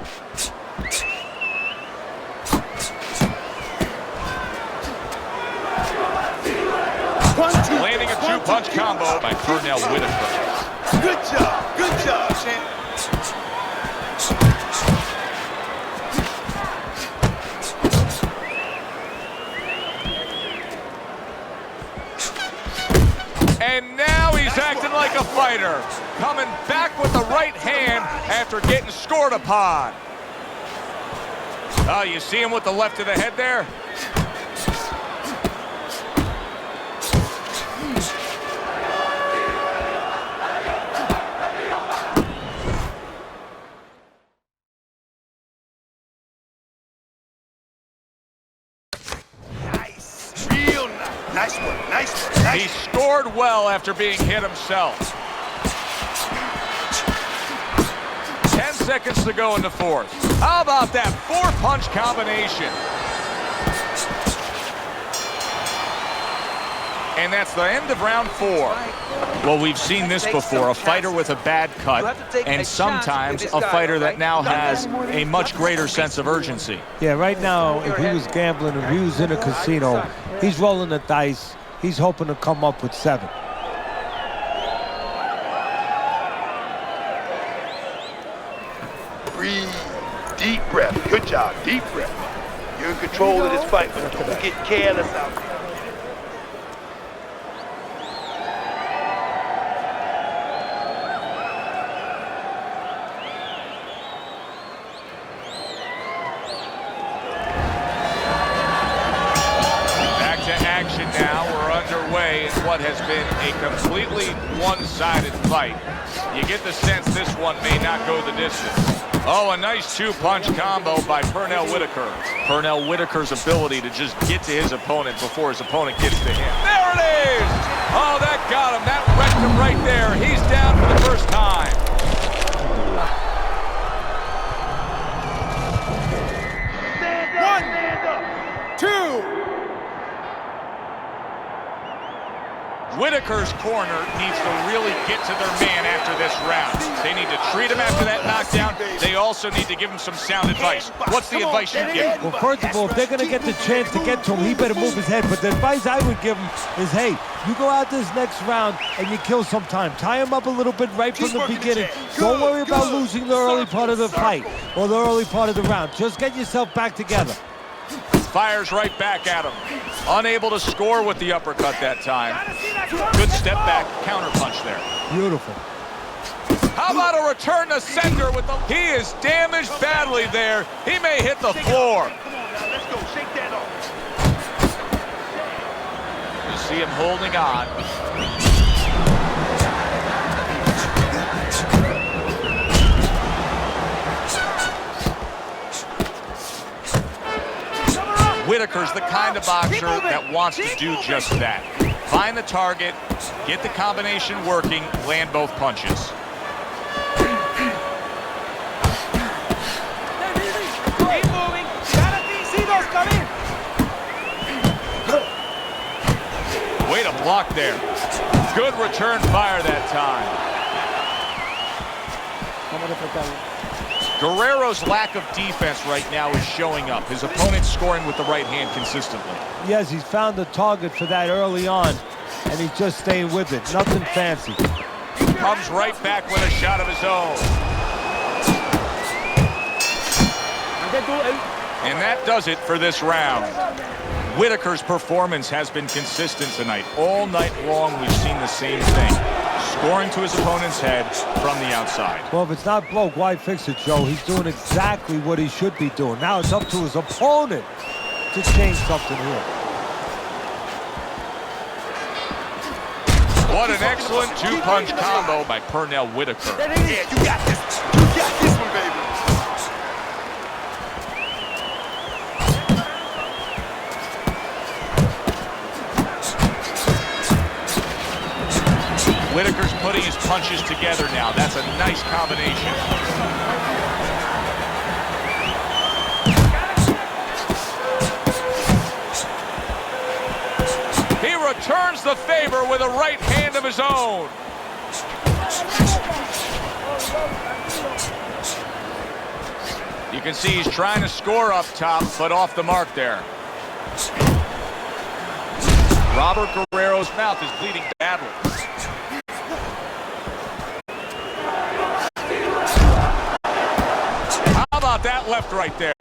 Landing a 2-punch combo by Pernell Whitaker. Good job, champ. And now he's acting like a fighter. Coming back with the right hand after getting scored upon. Oh, you see him with the left of the head there? Nice work, nice work, nice. He scored well after being hit himself. 10 seconds to go in the 4th. How about that 4-punch combination? And that's the end of round 4. Well, we've seen this before, a fighter with a bad cut, and sometimes a fighter that now has a much greater sense of urgency. Yeah, right now, if he was gambling, if he was in a casino, he's rolling the dice. He's hoping to come up with 7. Breathe. Deep breath. Good job. Deep breath. You're in control of this fight, but don't get careless out there. what has been a completely one-sided fight. You get the sense this one may not go the distance. Oh, a nice two-punch combo by Pernell Whitaker. Pernell Whitaker's ability to just get to his opponent before his opponent gets to him. There it is! Oh, that got him. That wrecked him right there. He's down for the first time. Whitaker's corner needs to really get to their man after this round. They need to treat him after that knockdown. They also need to give him some sound advice. What's the advice you give? Well, first of all, if they're going to get the chance to get to him, he better move his head. But the advice I would give him is, hey, you go out this next round and you kill some time. Tie him up a little bit right from the beginning. Don't worry about losing the early part of the fight or the early part of the round. Just get yourself back together. Fires right back at him. Unable to score with the uppercut that time. Good step back, counter punch there. Beautiful. How about a return to sender with the... He is damaged badly there. He may hit the floor. Let's go, shake that off. You see him holding on. Whitaker's the kind of boxer that wants to do just that. Find the target, get the combination working, land both punches. Keep moving. See those coming. Way to block there. Good return fire that time. Guerrero's lack of defense right now is showing up. His opponent's scoring with the right hand consistently. Yes, he's found the target for that early on, and he's just staying with it. Nothing fancy. Comes right back with a shot of his own. And that does it for this round. Whitaker's performance has been consistent tonight. All night long, we've seen the same thing. Scoring to his opponent's head from the outside. Well, if it's not broke, why fix it, Joe? He's doing exactly what he should be doing. Now it's up to his opponent to change something here. What an excellent two-punch combo by Pernell Whitaker. Yeah, you got this. You got this one, baby. Whitaker's putting his punches together now. That's a nice combination. He returns the favor with a right hand of his own. You can see he's trying to score up top, but off the mark there. Robert Guerrero's mouth is bleeding badly. How about that left right there?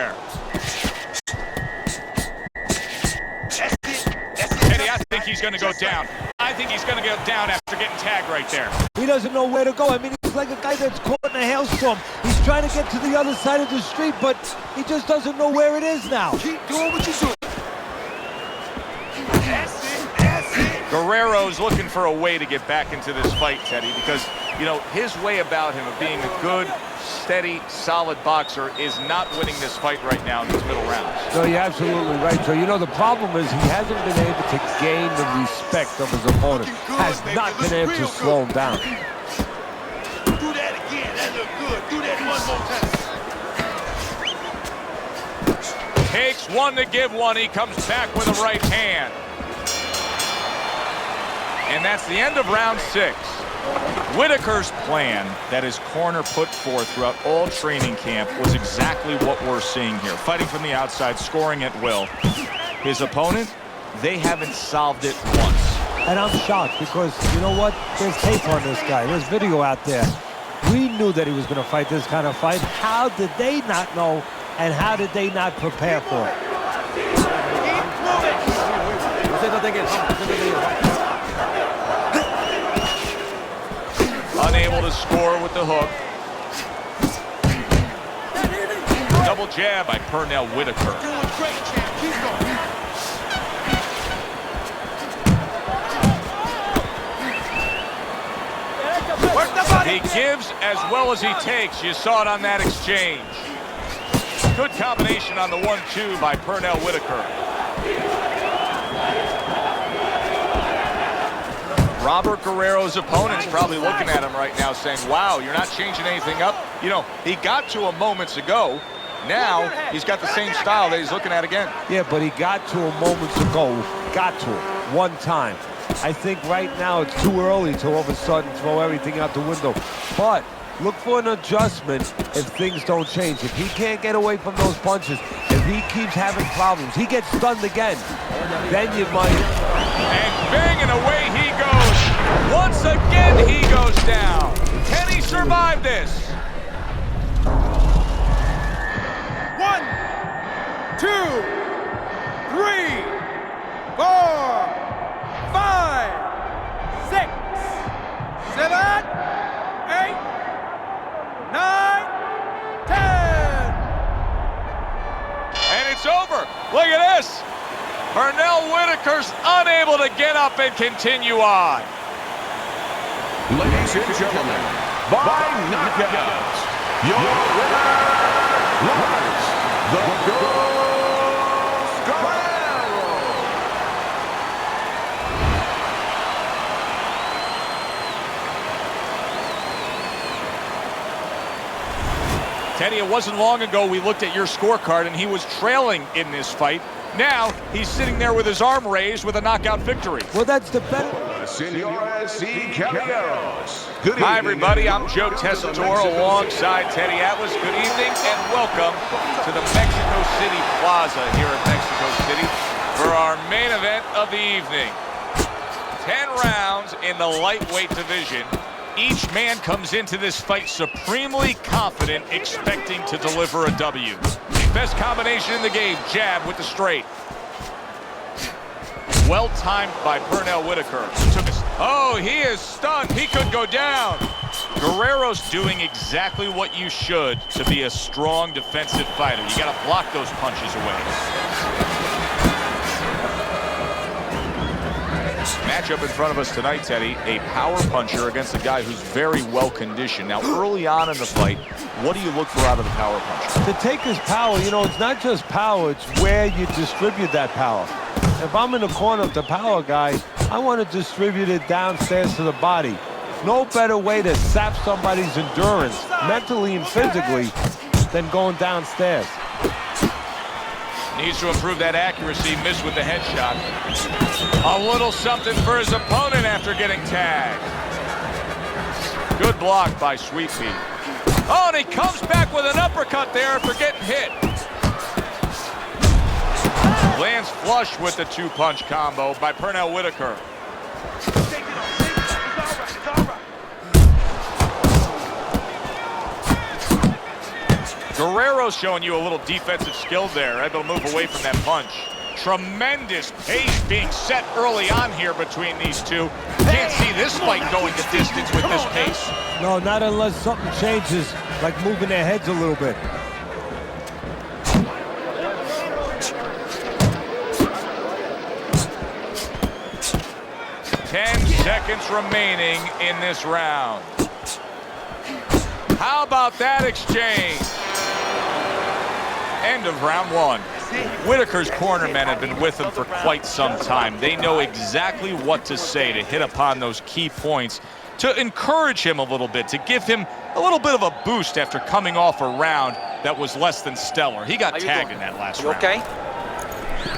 Eddie, I think he's going to go down. I think he's going to go down after getting tagged right there. He doesn't know where to go. I mean, he's like a guy that's caught in a hailstorm. He's trying to get to the other side of the street, but he just doesn't know where it is now. Keep doing what you're doing. That's it. That's it. Guerrero's looking for a way to get back into this fight, Teddy, because, you know, his way about him of being a good, steady, solid boxer is not winning this fight right now in these middle rounds. No, you're absolutely right. So, you know, the problem is he hasn't been able to gain the respect of his opponent. Has not been able to slow him down. Do that again. That look good. Do that one more time. Takes one to give one. He comes back with a right hand. And that's the end of round 6. Whitaker's plan that his corner put forth throughout all training camp was exactly what we're seeing here. Fighting from the outside, scoring at will. His opponent, they haven't solved it once. And I'm shocked because, you know what? There's tape on this guy. There's video out there. We knew that he was going to fight this kind of fight. How did they not know, and how did they not prepare for it? Unable to score with the hook. Double jab by Pernell Whitaker. Doing great, champ. Keep going. He gives as well as he takes. You saw it on that exchange. Good combination on the 1-2 by Pernell Whitaker. Robert Guerrero's opponent's probably looking at him right now saying, wow, you're not changing anything up. You know, he got to him moments ago. Now he's got the same style that he's looking at again. Yeah, but he got to him moments ago. Got to him one time. I think right now it's too early to all of a sudden throw everything out the window. But look for an adjustment if things don't change. If he can't get away from those punches, if he keeps having problems, he gets stunned again, then you might. And banging away he goes. Once again he goes down. Can he survive this? 1, 2, 3, 4, 5, 6, 7, 8, 9, 10. And it's over. Look at this. Pernell Whitaker's unable to get up and continue on. Ladies and gentlemen, by knockout, your winner, Lawrence the Ghost Guerrero. Teddy, it wasn't long ago we looked at your scorecard and he was trailing in this fight. Now he's sitting there with his arm raised with a knockout victory. Well, that's the better. Senores y Caballeros. Good Hi, evening, everybody. I'm Joe Tessitore alongside Teddy Atlas. Good evening and welcome to the Mexico City Plaza here in Mexico City for our main event of the evening. 10 rounds in the lightweight division. Each man comes into this fight supremely confident, expecting to deliver a W. Best combination in the game, jab with the straight. Well timed by Pernell Whitaker. Oh, he is stunned. He could go down. Guerrero's doing exactly what you should to be a strong defensive fighter. You got to block those punches away. Matchup in front of us tonight, Teddy, a power puncher against a guy who's very well conditioned. Now, early on in the fight, what do you look for out of the power puncher? To take his power, you know, it's not just power, it's where you distribute that power. If I'm in the corner of the power guy, I want to distribute it downstairs to the body. No better way to sap somebody's endurance, mentally and physically, than going downstairs. Needs to improve that accuracy, missed with the headshot. A little something for his opponent after getting tagged. Good block by Sweet Pea. Oh, and he comes back with an uppercut there after getting hit. Lands flush with the two-punch combo by Pernell Whitaker. Guerrero's showing you a little defensive skill there, able to move away from that punch. Tremendous pace being set early on here between these two. Can't see this fight going the distance with this pace. No, not unless something changes, like moving their heads a little bit. Ten seconds remaining in this round. How about that exchange? End of round one. Whitaker's cornermen have been with him for quite some time. They know exactly what to say to hit upon those key points, to encourage him a little bit, to give him a little bit of a boost after coming off a round that was less than stellar. He got tagged in that last round. Okay?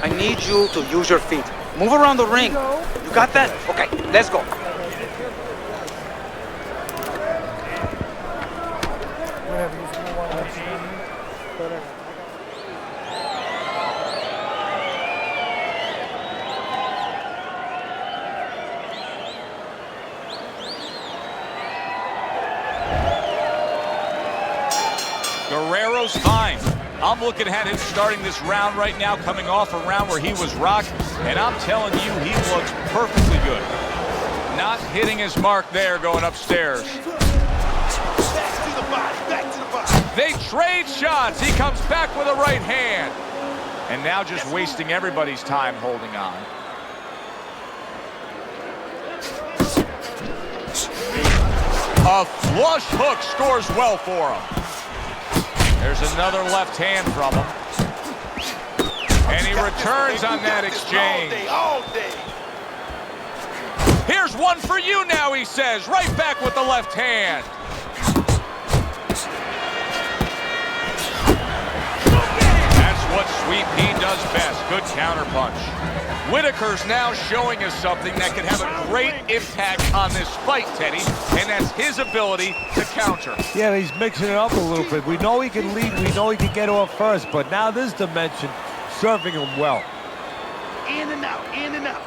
I need you to use your feet. Move around the ring. You got that? Okay, let's go. Guerrero's fine. I'm looking at him starting this round right now, coming off a round where he was rocked, and I'm telling you, he looks perfectly good. Not hitting his mark there going upstairs. Back to the body, back to the body. They trade shots. He comes back with a right hand. And now just wasting everybody's time holding on. A flush hook scores well for him. There's another left hand from him. And he returns on that exchange. All day. Here's one for you now, he says. Right back with the left hand. That's what Sweet Pea does best. Good counterpunch. Whitaker's now showing us something that could have a great impact on this fight, Teddy, and that's his ability to counter. Yeah, he's mixing it up a little bit. We know he can lead, we know he can get off first, but now this dimension serving him well. In and out, in and out.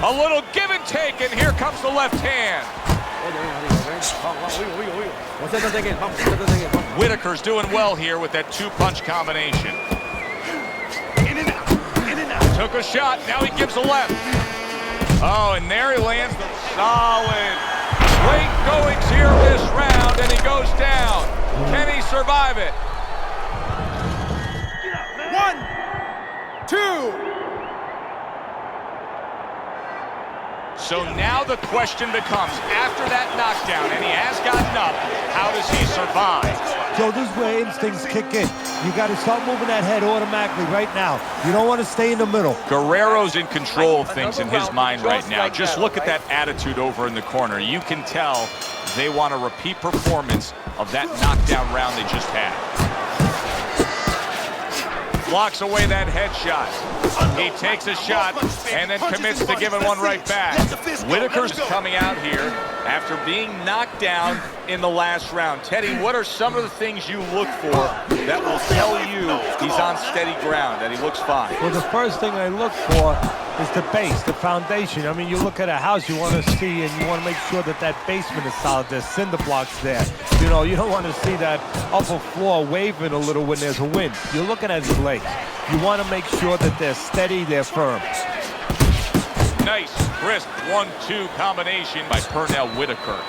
A little give and take, and here comes the left hand. Whitaker's doing well here with that two-punch combination. In and out, in and out. Took a shot, now he gives a left. Oh, and there he lands the solid. Great goings here this round, and he goes down. Can he survive it? 1, 2. So now the question becomes, after that knockdown, and he has gotten up, how does he survive? So this is where instincts kick in. You got to start moving that head automatically right now. You don't want to stay in the middle. Guerrero's in control of things in his mind right now. Just look at that attitude over in the corner. You can tell they want a repeat performance of that knockdown round they just had. Blocks away that headshot. He takes a shot and then commits to giving one right back. Whitaker's coming out here after being knocked down in the last round. Teddy, what are some of the things you look for that will tell you he's on steady ground, that he looks fine? Well, the first thing I look for is the base, the foundation. I mean, you look at a house, you want to see, and you want to make sure that that basement is solid. There's cinder blocks there. You know, you don't want to see that upper floor waving a little when there's a wind. You're looking at his legs. You want to make sure that they're steady, they're firm. Nice, crisp 1-2 combination by Pernell Whitaker.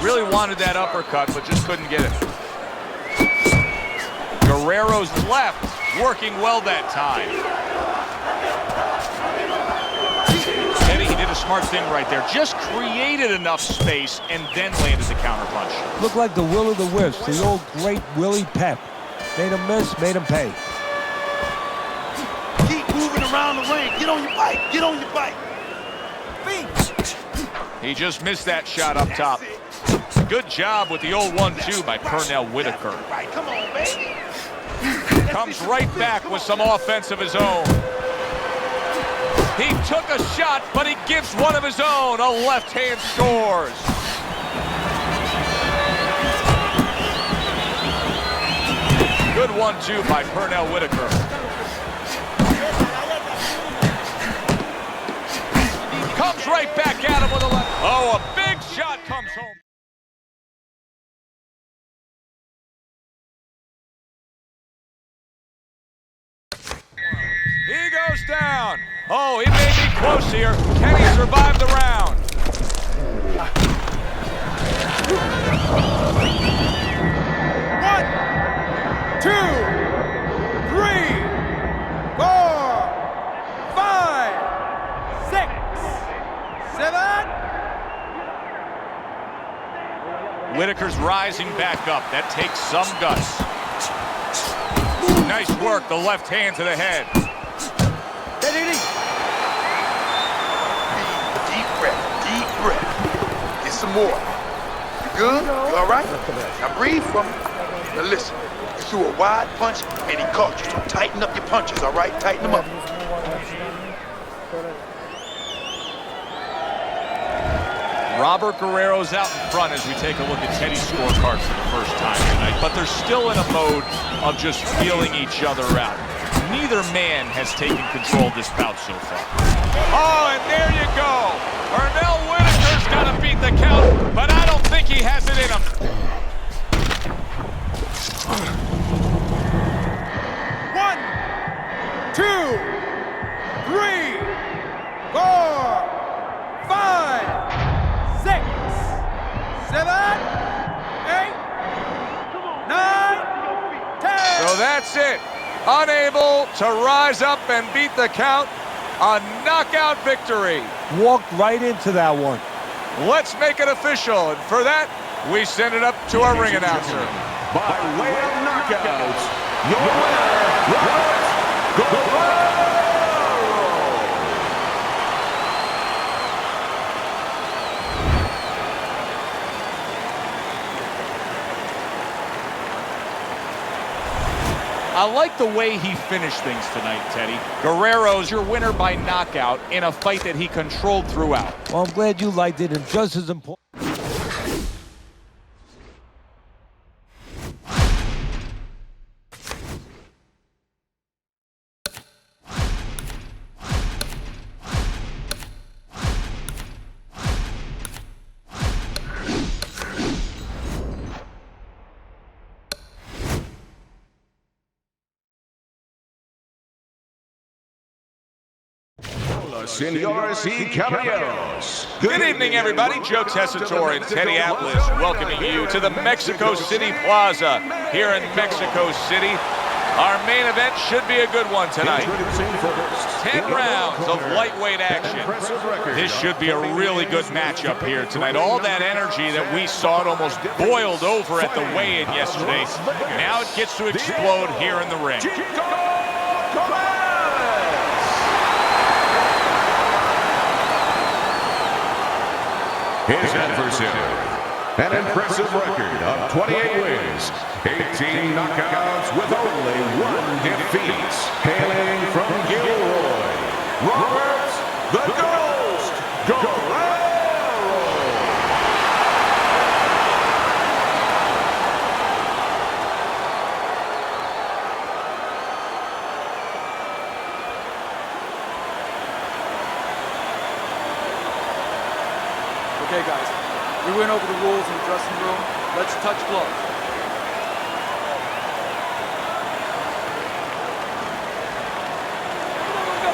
Really wanted that uppercut, but just couldn't get it. Guerrero's left, working well that time. Teddy, he did a smart thing right there. Just created enough space and then landed the counterpunch. Looked like the will of the wisps, the old great Willie Pep. Made him miss, made him pay. Keep moving around the ring. Get on your bike. Get on your bike. He just missed that shot up top. Good job with the old 1-2 by Pernell Whitaker. Right, come on, baby. Comes right back with some offense of his own. He took a shot, but he gives one of his own. A left hand scores. Good 1-2 by Pernell Whitaker. Comes right back at him with a left. Oh, a big shot comes home. He goes down. Oh, he may be close here. Can he survive the round? One, 2, 3, 4, 5, 6, 7. Whitaker's rising back up. That takes some guts. Nice work, the left hand to the head. Deep breath. Deep breath. Get some more. You good? You all right? Now breathe for me. Now listen. You threw a wide punch and he caught you. So tighten up your punches, all right? Tighten them up. Robert Guerrero's out in front as we take a look at Teddy's scorecard for the first time tonight, but they're still in a mode of just feeling each other out. Neither man has taken control of this bout so far. Oh, and there you go. Pernell Whitaker's got to beat the count, but I don't think he has it in him. One, 2, So that's it. Unable to rise up and beat the count. A knockout victory. Walked right into that one. Let's make it official. And for that, we send it up to our ring announcer. By way of knockouts, your winner, Guerrero. I like the way he finished things tonight, Teddy. Guerrero's your winner by knockout in a fight that he controlled throughout. Well, I'm glad you liked it, and just as important. Senores y caballeros. Good evening, everybody. Joe Tessitore and Teddy Atlas welcoming you to the Mexico City Plaza here in Mexico City. Our main event should be a good one tonight. 10 rounds of lightweight action. This should be a really good matchup here tonight. All that energy that we saw, it almost boiled over at the weigh-in yesterday. Now it gets to explode here in the ring. His adversary, an impressive record of 28 wins, 18 knockouts with only 1 defeat. Hailing from Gilroy, Robert the Ghost Guerrero. Okay, guys, we went over the rules in the dressing room. Let's touch gloves.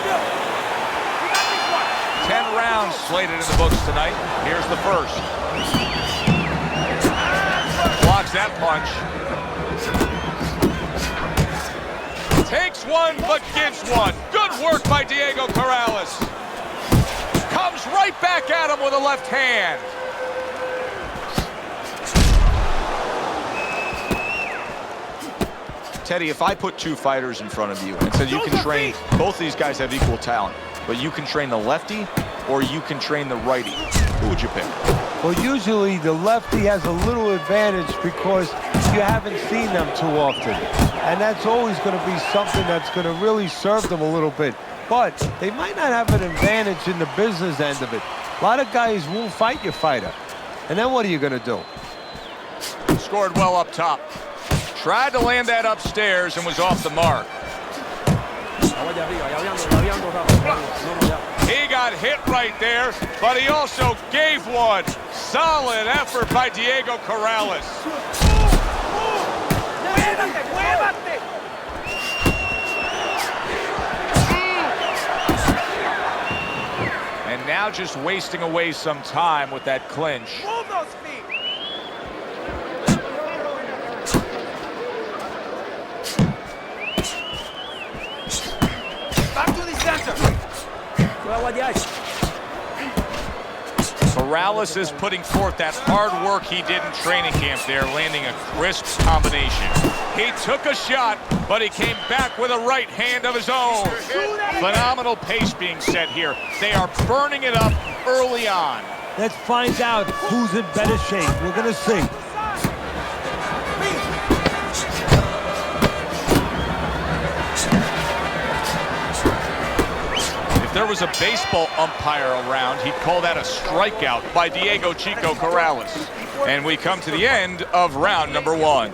Go. 10 rounds slated in the books tonight. Here's the first. Blocks that punch. Takes one, but gives one. Good work by Diego Corrales. Comes right back at him with a left hand. Teddy, if I put 2 fighters in front of you and said you can train, both these guys have equal talent, but you can train the lefty or you can train the righty, who would you pick? Well, usually the lefty has a little advantage because you haven't seen them too often. And that's always going to be something that's going to really serve them a little bit. But they might not have an advantage in the business end of it. A lot of guys won't fight your fighter. And then what are you going to do? Scored well up top. Tried to land that upstairs and was off the mark. He got hit right there, but he also gave one. Solid effort by Diego Corrales. And now just wasting away some time with that clinch. Move those feet. Back to the center. Corrales is putting forth that hard work he did in training camp there, landing a crisp combination. He took a shot, but he came back with a right hand of his own. Phenomenal pace being set here. They are burning it up early on. Let's find out who's in better shape. We're going to see. If there was a baseball umpire around, he'd call that a strikeout by Diego Chico Corrales. And we come to the end of round number 1.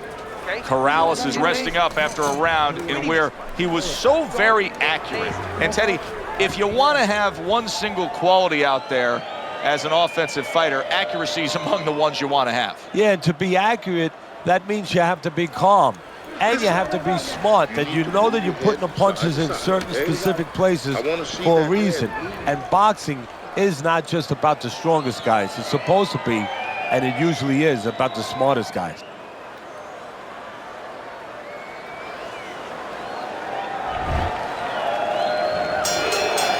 Corrales is resting up after a round in where he was so very accurate. And Teddy, if you want to have one single quality out there as an offensive fighter, accuracy is among the ones you want to have. Yeah, and to be accurate, that means you have to be calm. And you have to be smart, that you know that you're putting the punches in certain specific places for a reason. And boxing is not just about the strongest guys. It's supposed to be and it usually is about the smartest guys.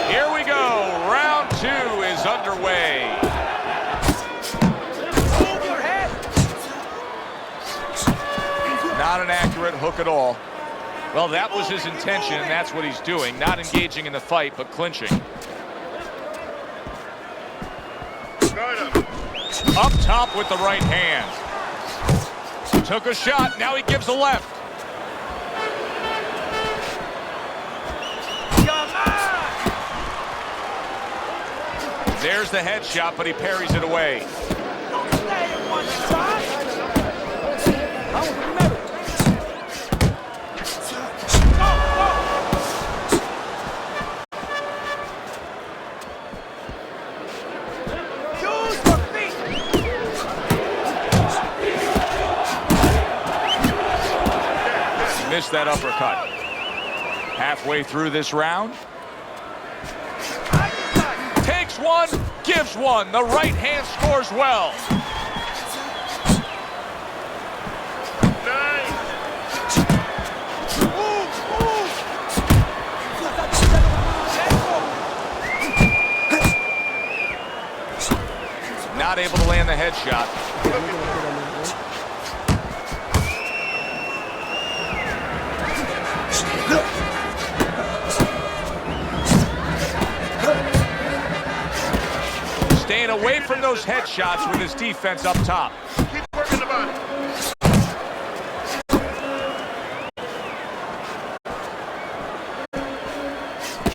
Here we go. Round 2 is underway. Move your head. Not an accurate hook at all. Well, that was his intention, and that's what he's doing. Not engaging in the fight, but clinching. Up top with the right hand. Took a shot, now he gives a left. There's the headshot, but he parries it away. Don't stay in one spot. Missed that uppercut. Halfway through this round. Takes one, gives one. The right hand scores well. Not able to land the headshot. Staying away from those headshots with his defense up top. Keep working the body.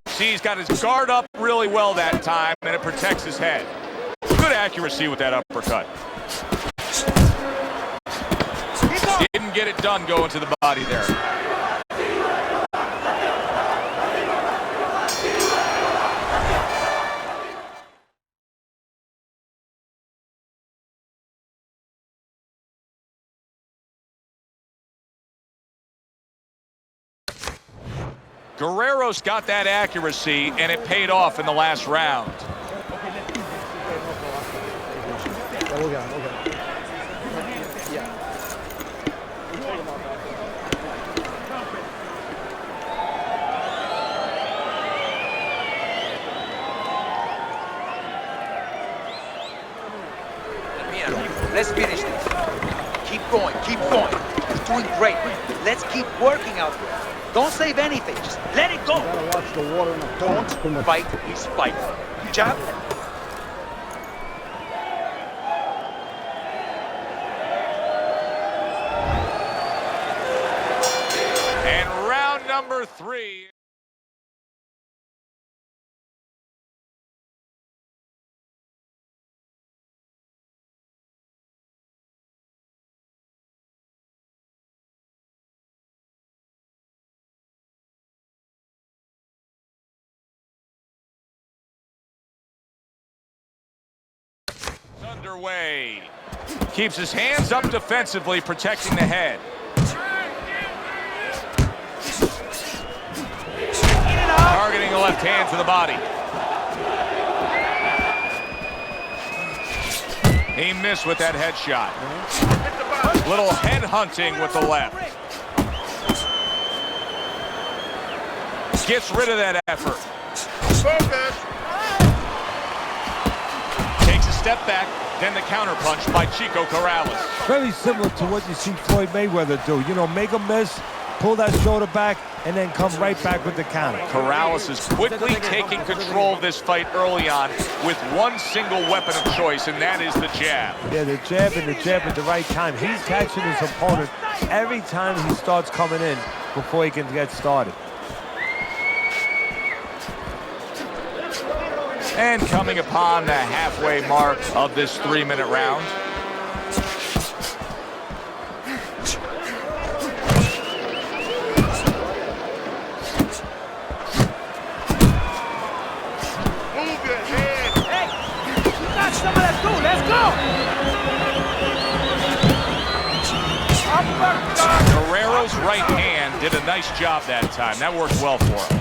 See, he's got his guard up really well that time, and it protects his head. Good accuracy with that uppercut. Didn't get it done going to the body there. Guerrero's got that accuracy, and it paid off in the last round. Let's finish this. Keep going, keep going. You're doing great. Let's keep working out there. Don't save anything. Just let it go. Watch the water in the Don't fight his fight. Jab. And round number 3. Underway. Keeps his hands up defensively, protecting the head. Targeting the left hand to the body. He missed with that headshot. Little head hunting with the left. Gets rid of that effort. Takes a step back, then the counterpunch by Chico Corrales. Very similar to what you see Floyd Mayweather do. You know, make a miss, pull that shoulder back, and then come right back with the counter. Corrales is quickly taking control of this fight early on with one single weapon of choice, and that is the jab. Yeah, the jab and the jab at the right time. He's catching his opponent every time he starts coming in before he can get started. And coming upon the halfway mark of this 3-minute round. Move your head. Hey, you got some of that too. Let's go. Guerrero's right hand did a nice job that time. That worked well for him.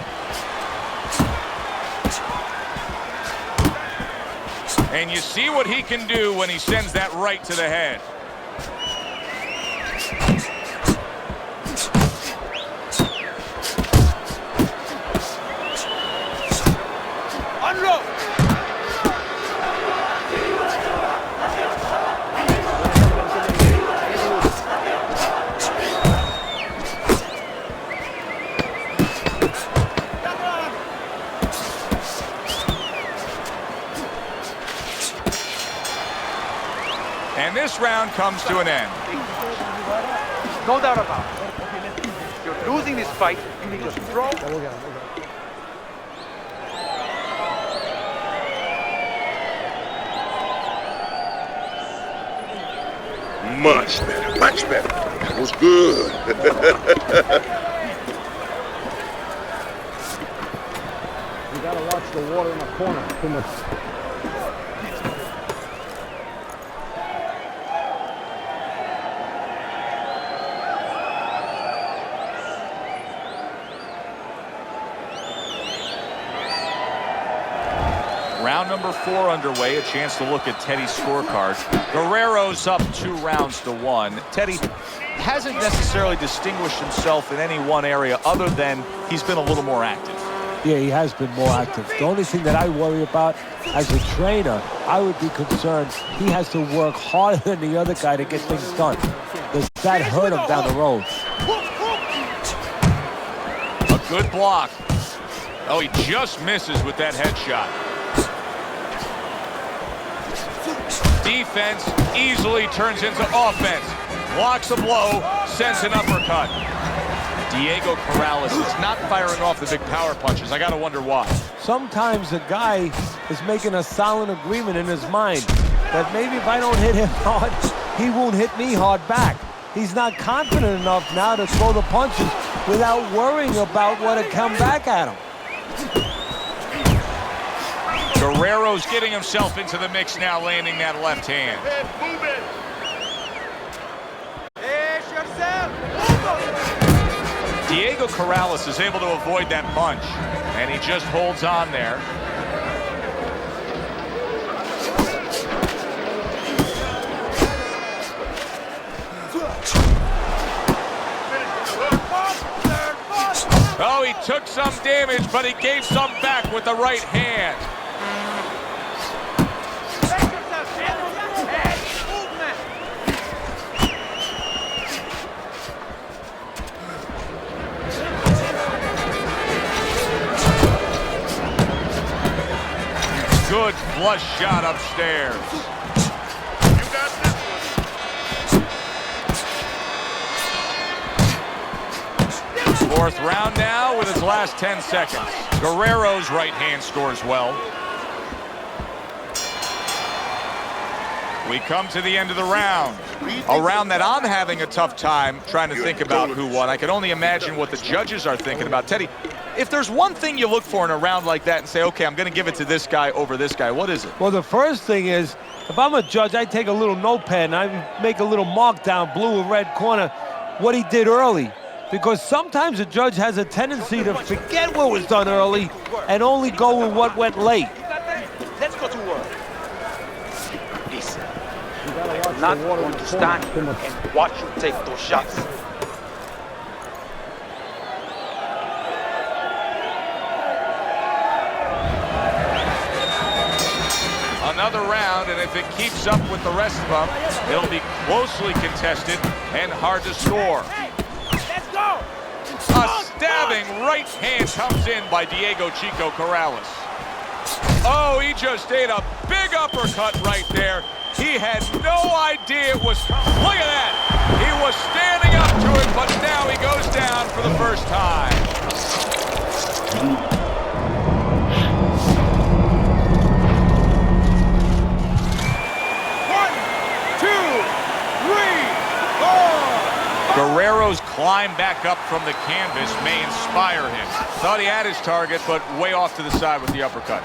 And you see what he can do when he sends that right to the head. Unload! And this round comes to an end. No doubt about it. You're losing this fight. You just throw. Much better, much better. That was good. You gotta watch the water in the corner. Too much. Round number 4 underway. A chance to look at Teddy's scorecard. Guerrero's up 2-1. Teddy hasn't necessarily distinguished himself in any one area other than he's been a little more active. Yeah, he has been more active. The only thing that I worry about as a trainer, I would be concerned he has to work harder than the other guy to get things done. Does that hurt him down the road? A good block. Oh, he just misses with that headshot. Defense easily turns into offense. Blocks a blow, sends an uppercut. Diego Corrales is not firing off the big power punches. I gotta wonder why. Sometimes a guy is making a silent agreement in his mind that maybe if I don't hit him hard, he won't hit me hard back. He's not confident enough now to throw the punches without worrying about what will come back at him. Guerrero's getting himself into the mix now, landing that left hand. Diego Corrales is able to avoid that punch, and he just holds on there. Oh, he took some damage, but he gave some back with the right hand. Good flush shot upstairs. You got this one. Fourth round now with his last 10 seconds. Guerrero's right hand scores well. We come to the end of the round. A round that I'm having a tough time trying to think about who won. I can only imagine what the judges are thinking about. Teddy, if there's one thing you look for in a round like that and say, okay, I'm going to give it to this guy over this guy, what is it? Well, the first thing is, if I'm a judge, I take a little notepad and I make a little mark down, blue or red corner, what he did early. Because sometimes a judge has a tendency to forget what was done early and only go with what went late. Let's go to work. Listen, I'm not going to stand here and watch you take those shots. Another round, and if it keeps up with the rest of them, it'll be closely contested and hard to score. Let's go! A stabbing right hand comes in by Diego Chico Corrales. Oh, he just ate a big uppercut right there. He had no idea it was coming. Look at that. He was standing up to it, but now he goes down for the first time. Guerrero's climb back up from the canvas may inspire him. Thought he had his target, but way off to the side with the uppercut.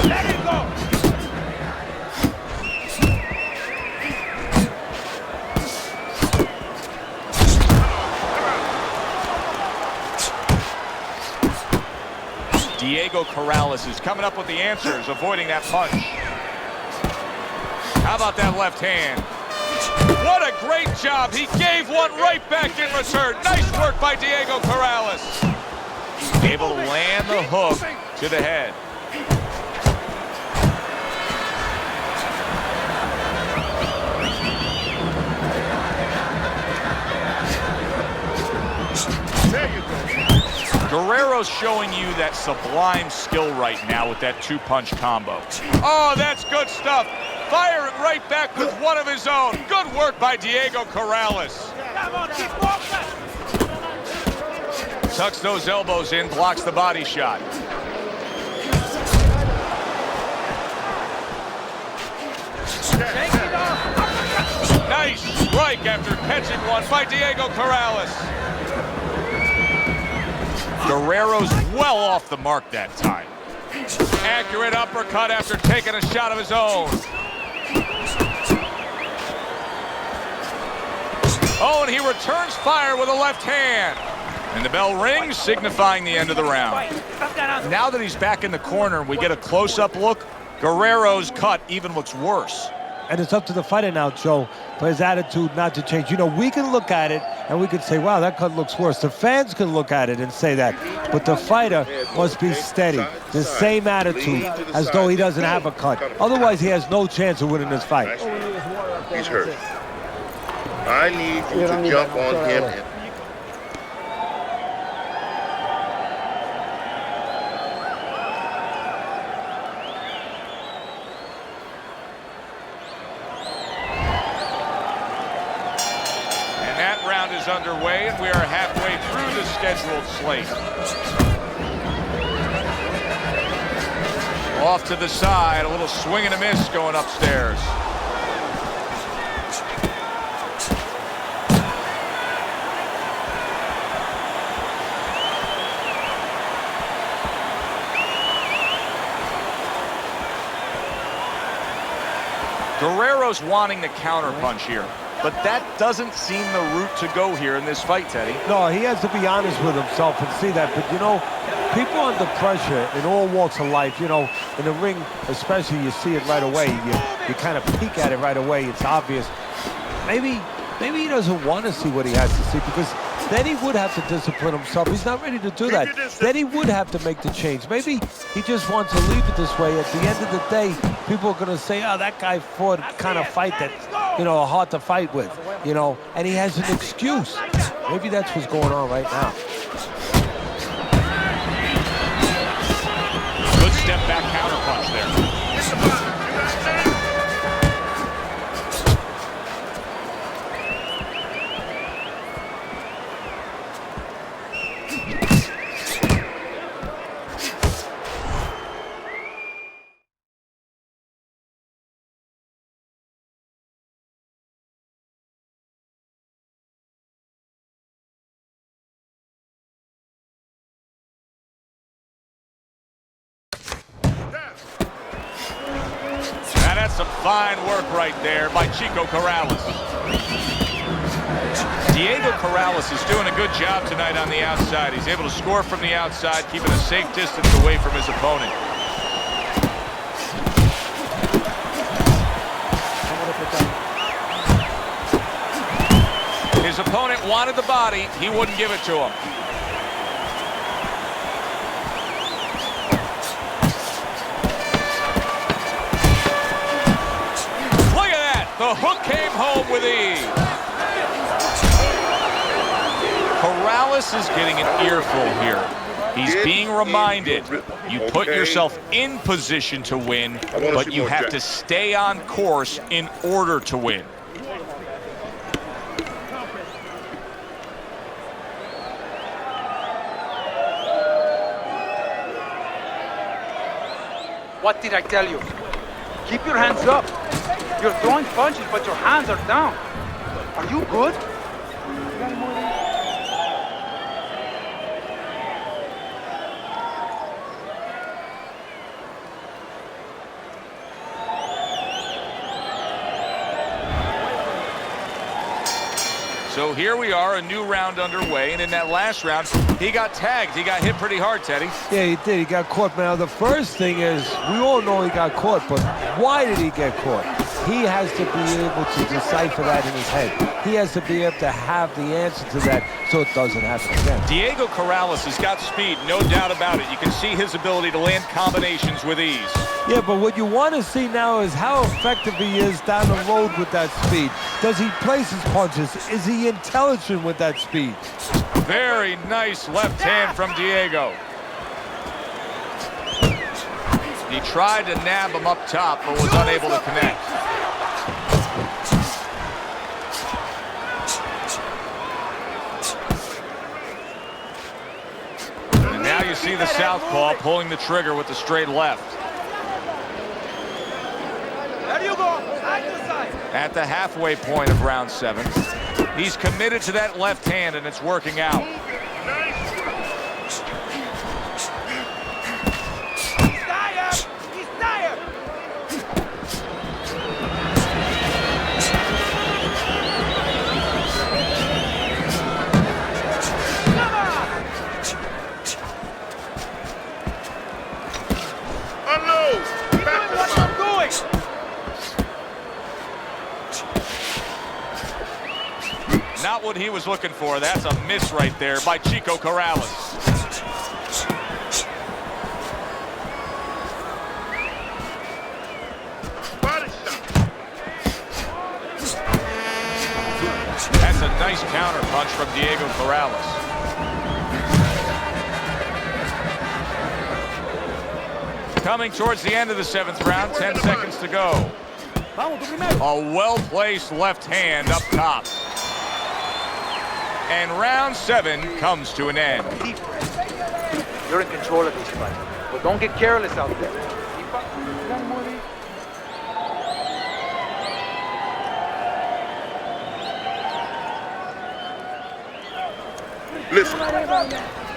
Let it go! Diego Corrales is coming up with the answers, avoiding that punch. How about that left hand? What a great job. He gave one right back in return. Nice work by Diego Corrales. Able to land the hook to the head. Guerrero's showing you that sublime skill right now with that two-punch combo. Oh, that's good stuff. Firing right back with one of his own. Good work by Diego Corrales. Tucks those elbows in, blocks the body shot. Nice strike after catching one by Diego Corrales. Guerrero's well off the mark that time. Accurate uppercut after taking a shot of his own. Oh, and he returns fire with a left hand. And the bell rings, signifying the end of the round. Now that he's back in the corner, we get a close-up look. Guerrero's cut even looks worse. And it's up to the fighter now, Joe, for his attitude not to change. You know, we can look at it and we can say, wow, that cut looks worse. The fans can look at it and say that. But the fighter must be steady. The same attitude as though he doesn't have a cut. Otherwise, he has no chance of winning this fight. He's hurt. I need you to jump on him. Is underway, and we are halfway through the scheduled slate. Off to the side, a little swing and a miss going upstairs. Guerrero's wanting the counterpunch here. But that doesn't seem the route to go here in this fight, Teddy. No, he has to be honest with himself and see that. But, you know, people under pressure in all walks of life, you know, in the ring especially, you see it right away. You kind of peek at it right away. It's obvious. Maybe he doesn't want to see what he has to see, because then he would have to discipline himself. He's not ready to do that. Then he would have to make the change. Maybe he just wants to leave it this way. At the end of the day, people are going to say, oh, that guy fought a kind of fight that, you know, hard to fight with, you know, and he has an excuse. Maybe that's what's going on right now. Good step back counterpunch there. That's some fine work right there by Chico Corrales. Diego Corrales is doing a good job tonight on the outside. He's able to score from the outside, keeping a safe distance away from his opponent. His opponent wanted the body. He wouldn't give it to him. The hook came home with ease. Corrales is getting an earful here. He's being reminded, you put yourself in position to win, but you have to stay on course in order to win. What did I tell you? Keep your hands up. You're throwing punches, but your hands are down. Are you good? So So here we are, a new round underway, and in that last round, he got tagged. He got hit pretty hard, Teddy. Yeah, he did. He got caught. Now, the first thing is, we all know he got caught, but why did he get caught? He has to be able to decipher that in his head. He has to be able to have the answer to that so it doesn't happen again. Diego Corrales has got speed, no doubt about it. You can see his ability to land combinations with ease. Yeah, but what you want to see now is how effective he is down the road with that speed. Does he place his punches? Is he intelligent with that speed? Very nice left hand from Diego. He tried to nab him up top, but was unable to connect. And now you see the southpaw pulling the trigger with the straight left. At the halfway point of round 7, he's committed to that left hand, and it's working out. He's tired! Not what he was looking for. That's a miss right there by Chico Corrales. That's a nice counter punch from Diego Corrales. Coming towards the end of the 7th round, 10 seconds to go. A well-placed left hand up top. And round 7 comes to an end. You're in control of this fight, but don't get careless out there. Listen,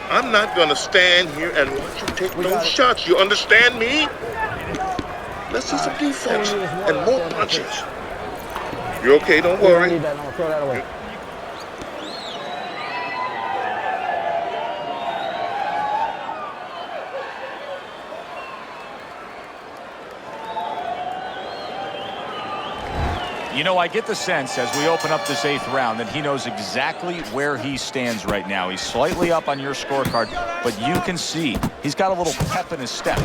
I'm not going to stand here and watch you take those shots. You understand me? Let's see some defense and more punches. You're okay, don't worry. Throw that away. You know, I get the sense as we open up this 8th round that he knows exactly where he stands right now. He's slightly up on your scorecard, but you can see he's got a little pep in his step.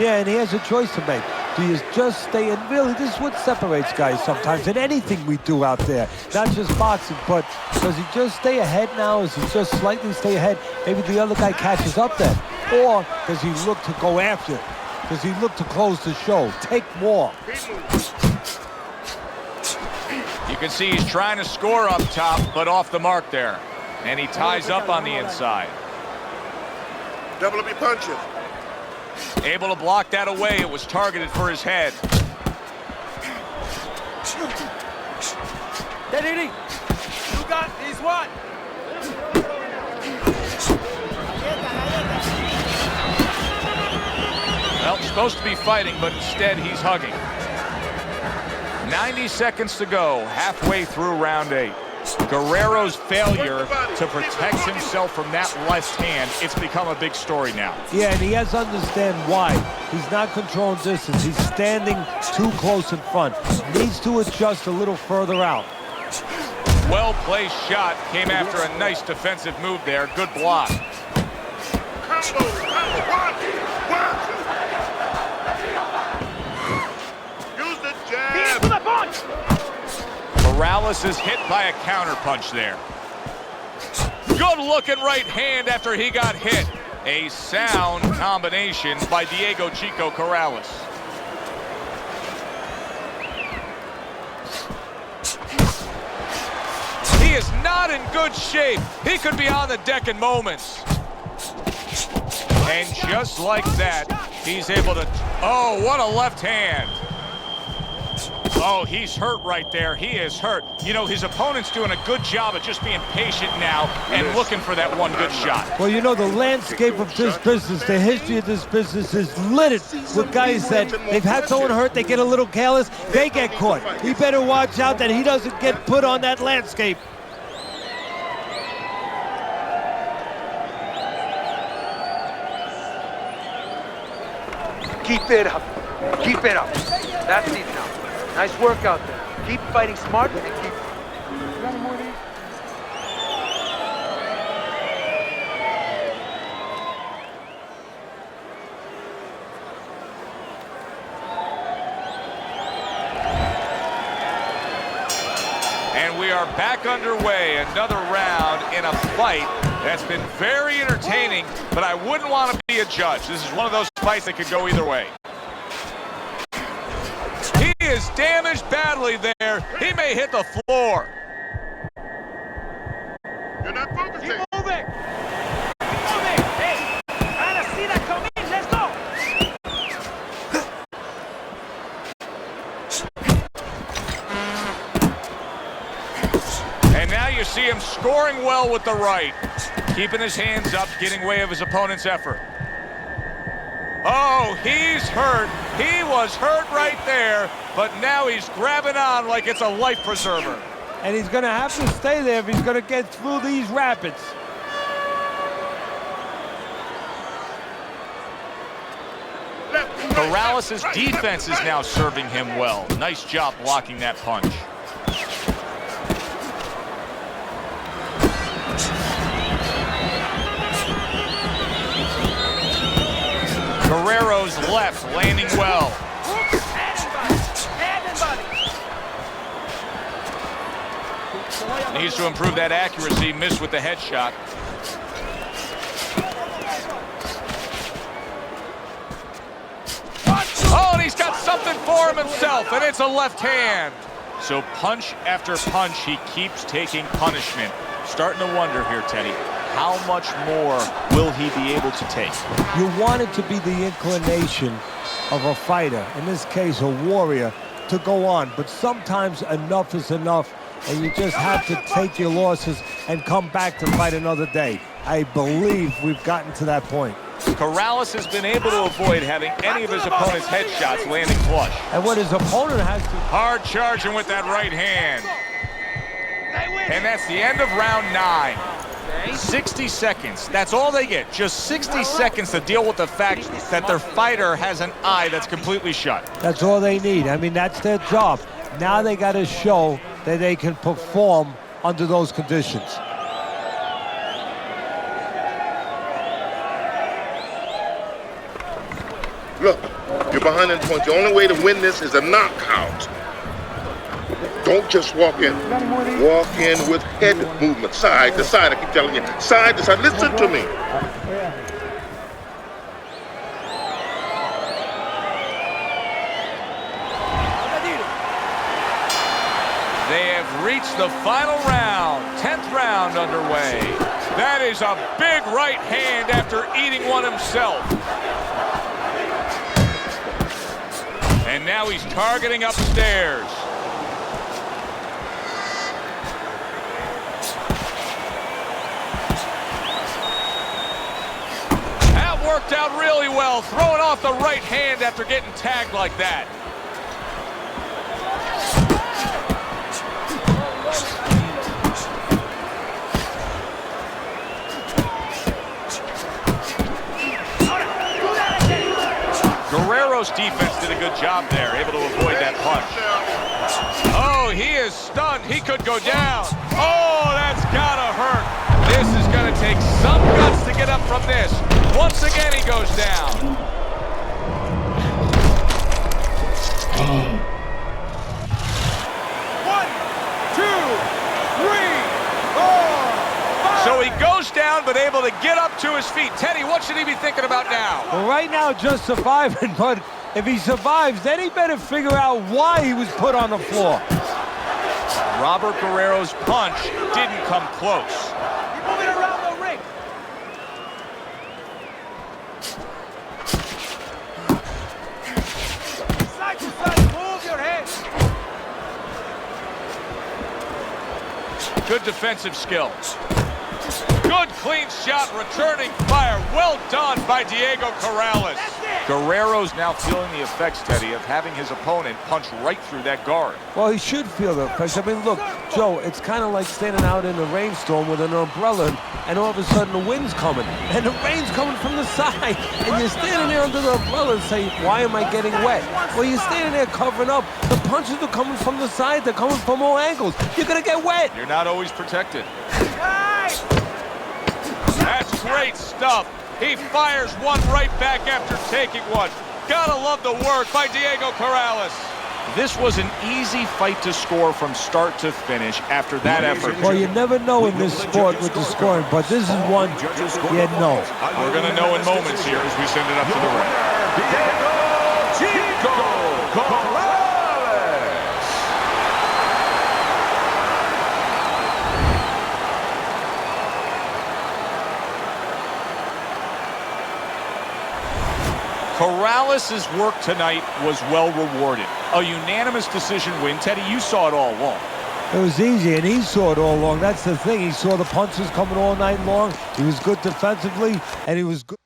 Yeah, and he has a choice to make. Do you just stay in? Really, this is what separates guys sometimes in anything we do out there. Not just boxing, but does he just stay ahead now? Does he just slightly stay ahead? Maybe the other guy catches up then. Or does he look to go after it? Does he look to close the show? Take more. You can see he's trying to score up top, but off the mark there. And he ties up on the inside. Double up your punches. Able to block that away. It was targeted for his head. You got this one. Well, supposed to be fighting, but instead he's hugging. 90 seconds to go, halfway through round 8. Guerrero's failure to protect himself from that left hand, it's become a big story now. Yeah, and he has to understand why. He's not controlling distance. He's standing too close in front. Needs to adjust a little further out. Well-placed shot came after a nice defensive move there. Good block. Use the jab. Corrales is hit by a counter punch there. Good looking right hand after he got hit. A sound combination by Diego Chico Corrales. He is not in good shape. He could be on the deck in moments. And just like that, he's able to... Oh, what a left hand. Oh, he's hurt right there. He is hurt. You know, his opponent's doing a good job of just being patient now and looking for that one good shot. Well, you know, the landscape of this business, the history of this business is littered with guys that they've had someone hurt, they get a little careless, they get caught. He better watch out that he doesn't get put on that landscape. Keep it up. Keep it up. That's it now. Nice work out there. Keep fighting smart and keep... And we are back underway. Another round in a fight that's been very entertaining, but I wouldn't want to be a judge. This is one of those fights that could go either way. He is damaged badly there. He may hit the floor. You're not focusing. Keep moving. Keep moving. Hey, I see that coming. Let's go. And now you see him scoring well with the right. Keeping his hands up, getting way of his opponent's effort. Oh, he's hurt. He was hurt right there, but now he's grabbing on like it's a life preserver. And he's going to have to stay there if he's going to get through these rapids. Corrales' defense is now serving him well. Nice job blocking that punch. Guerrero's left landing well. Needs to improve that accuracy. Missed with the headshot. Oh, and he's got something for him himself, and it's a left hand. So punch after punch, he keeps taking punishment. Starting to wonder here, Teddy, how much more will he be able to take? You want it to be the inclination of a fighter, in this case a warrior, to go on. But sometimes enough is enough, and you just have to take your losses and come back to fight another day. I believe we've gotten to that point. Corrales has been able to avoid having any of his opponent's headshots landing flush. And what his opponent has to... Hard charging with that right hand. And that's the end of round 9. 60 seconds. That's all they get. Just 60 seconds to deal with the fact that their fighter has an eye that's completely shut. That's all they need. I mean, that's their job. Now they got to show that they can perform under those conditions. Look, you're behind in points. The only way to win this is a knockout. Don't just walk in. Walk in with head movement, side to side. I keep telling you, side to side. Listen to me. They have reached the final round, 10th round underway. That is a big right hand after eating one himself. And now he's targeting upstairs. That worked out really well, throwing off the right hand after getting tagged like that. Guerrero's defense did a good job there, able to avoid that punch. Oh, he is stunned. He could go down. Oh, that's gotta hurt. This is gonna take some guts to get up from this. Once again, he goes down. One, two, three, four, five. So he goes down, but able to get up to his feet. Teddy, what should he be thinking about now? Well, right now, just surviving, but if he survives, then he better figure out why he was put on the floor. Robert Guerrero's punch didn't come close. Keep moving around the ring. Side to side, move your head. Good defensive skills. Good clean shot, returning fire. Well done by Diego Corrales. Guerrero's now feeling the effects, Teddy, of having his opponent punch right through that guard. Well, he should feel the effects. I mean, look, Joe, it's kind of like standing out in a rainstorm with an umbrella, and all of a sudden the wind's coming. and the rain's coming from the side, and you're standing there under the umbrella and say, why am I getting wet? Well, you're standing there covering up. The punches are coming from the side. They're coming from all angles. You're going to get wet. You're not always protected. That's great stuff. He fires one right back after taking one. Gotta love the work by Diego Corrales. This was an easy fight to score from start to finish after that effort. Well, you never know in this sport with the scoring, but this is one you know. We're going to know in moments here as we send it up to the ring. Diego Corrales. Corrales' work tonight was well rewarded. A unanimous decision win. Teddy, you saw it all along. It was easy, and he saw it all along. That's the thing. He saw the punches coming all night long. He was good defensively, and he was good.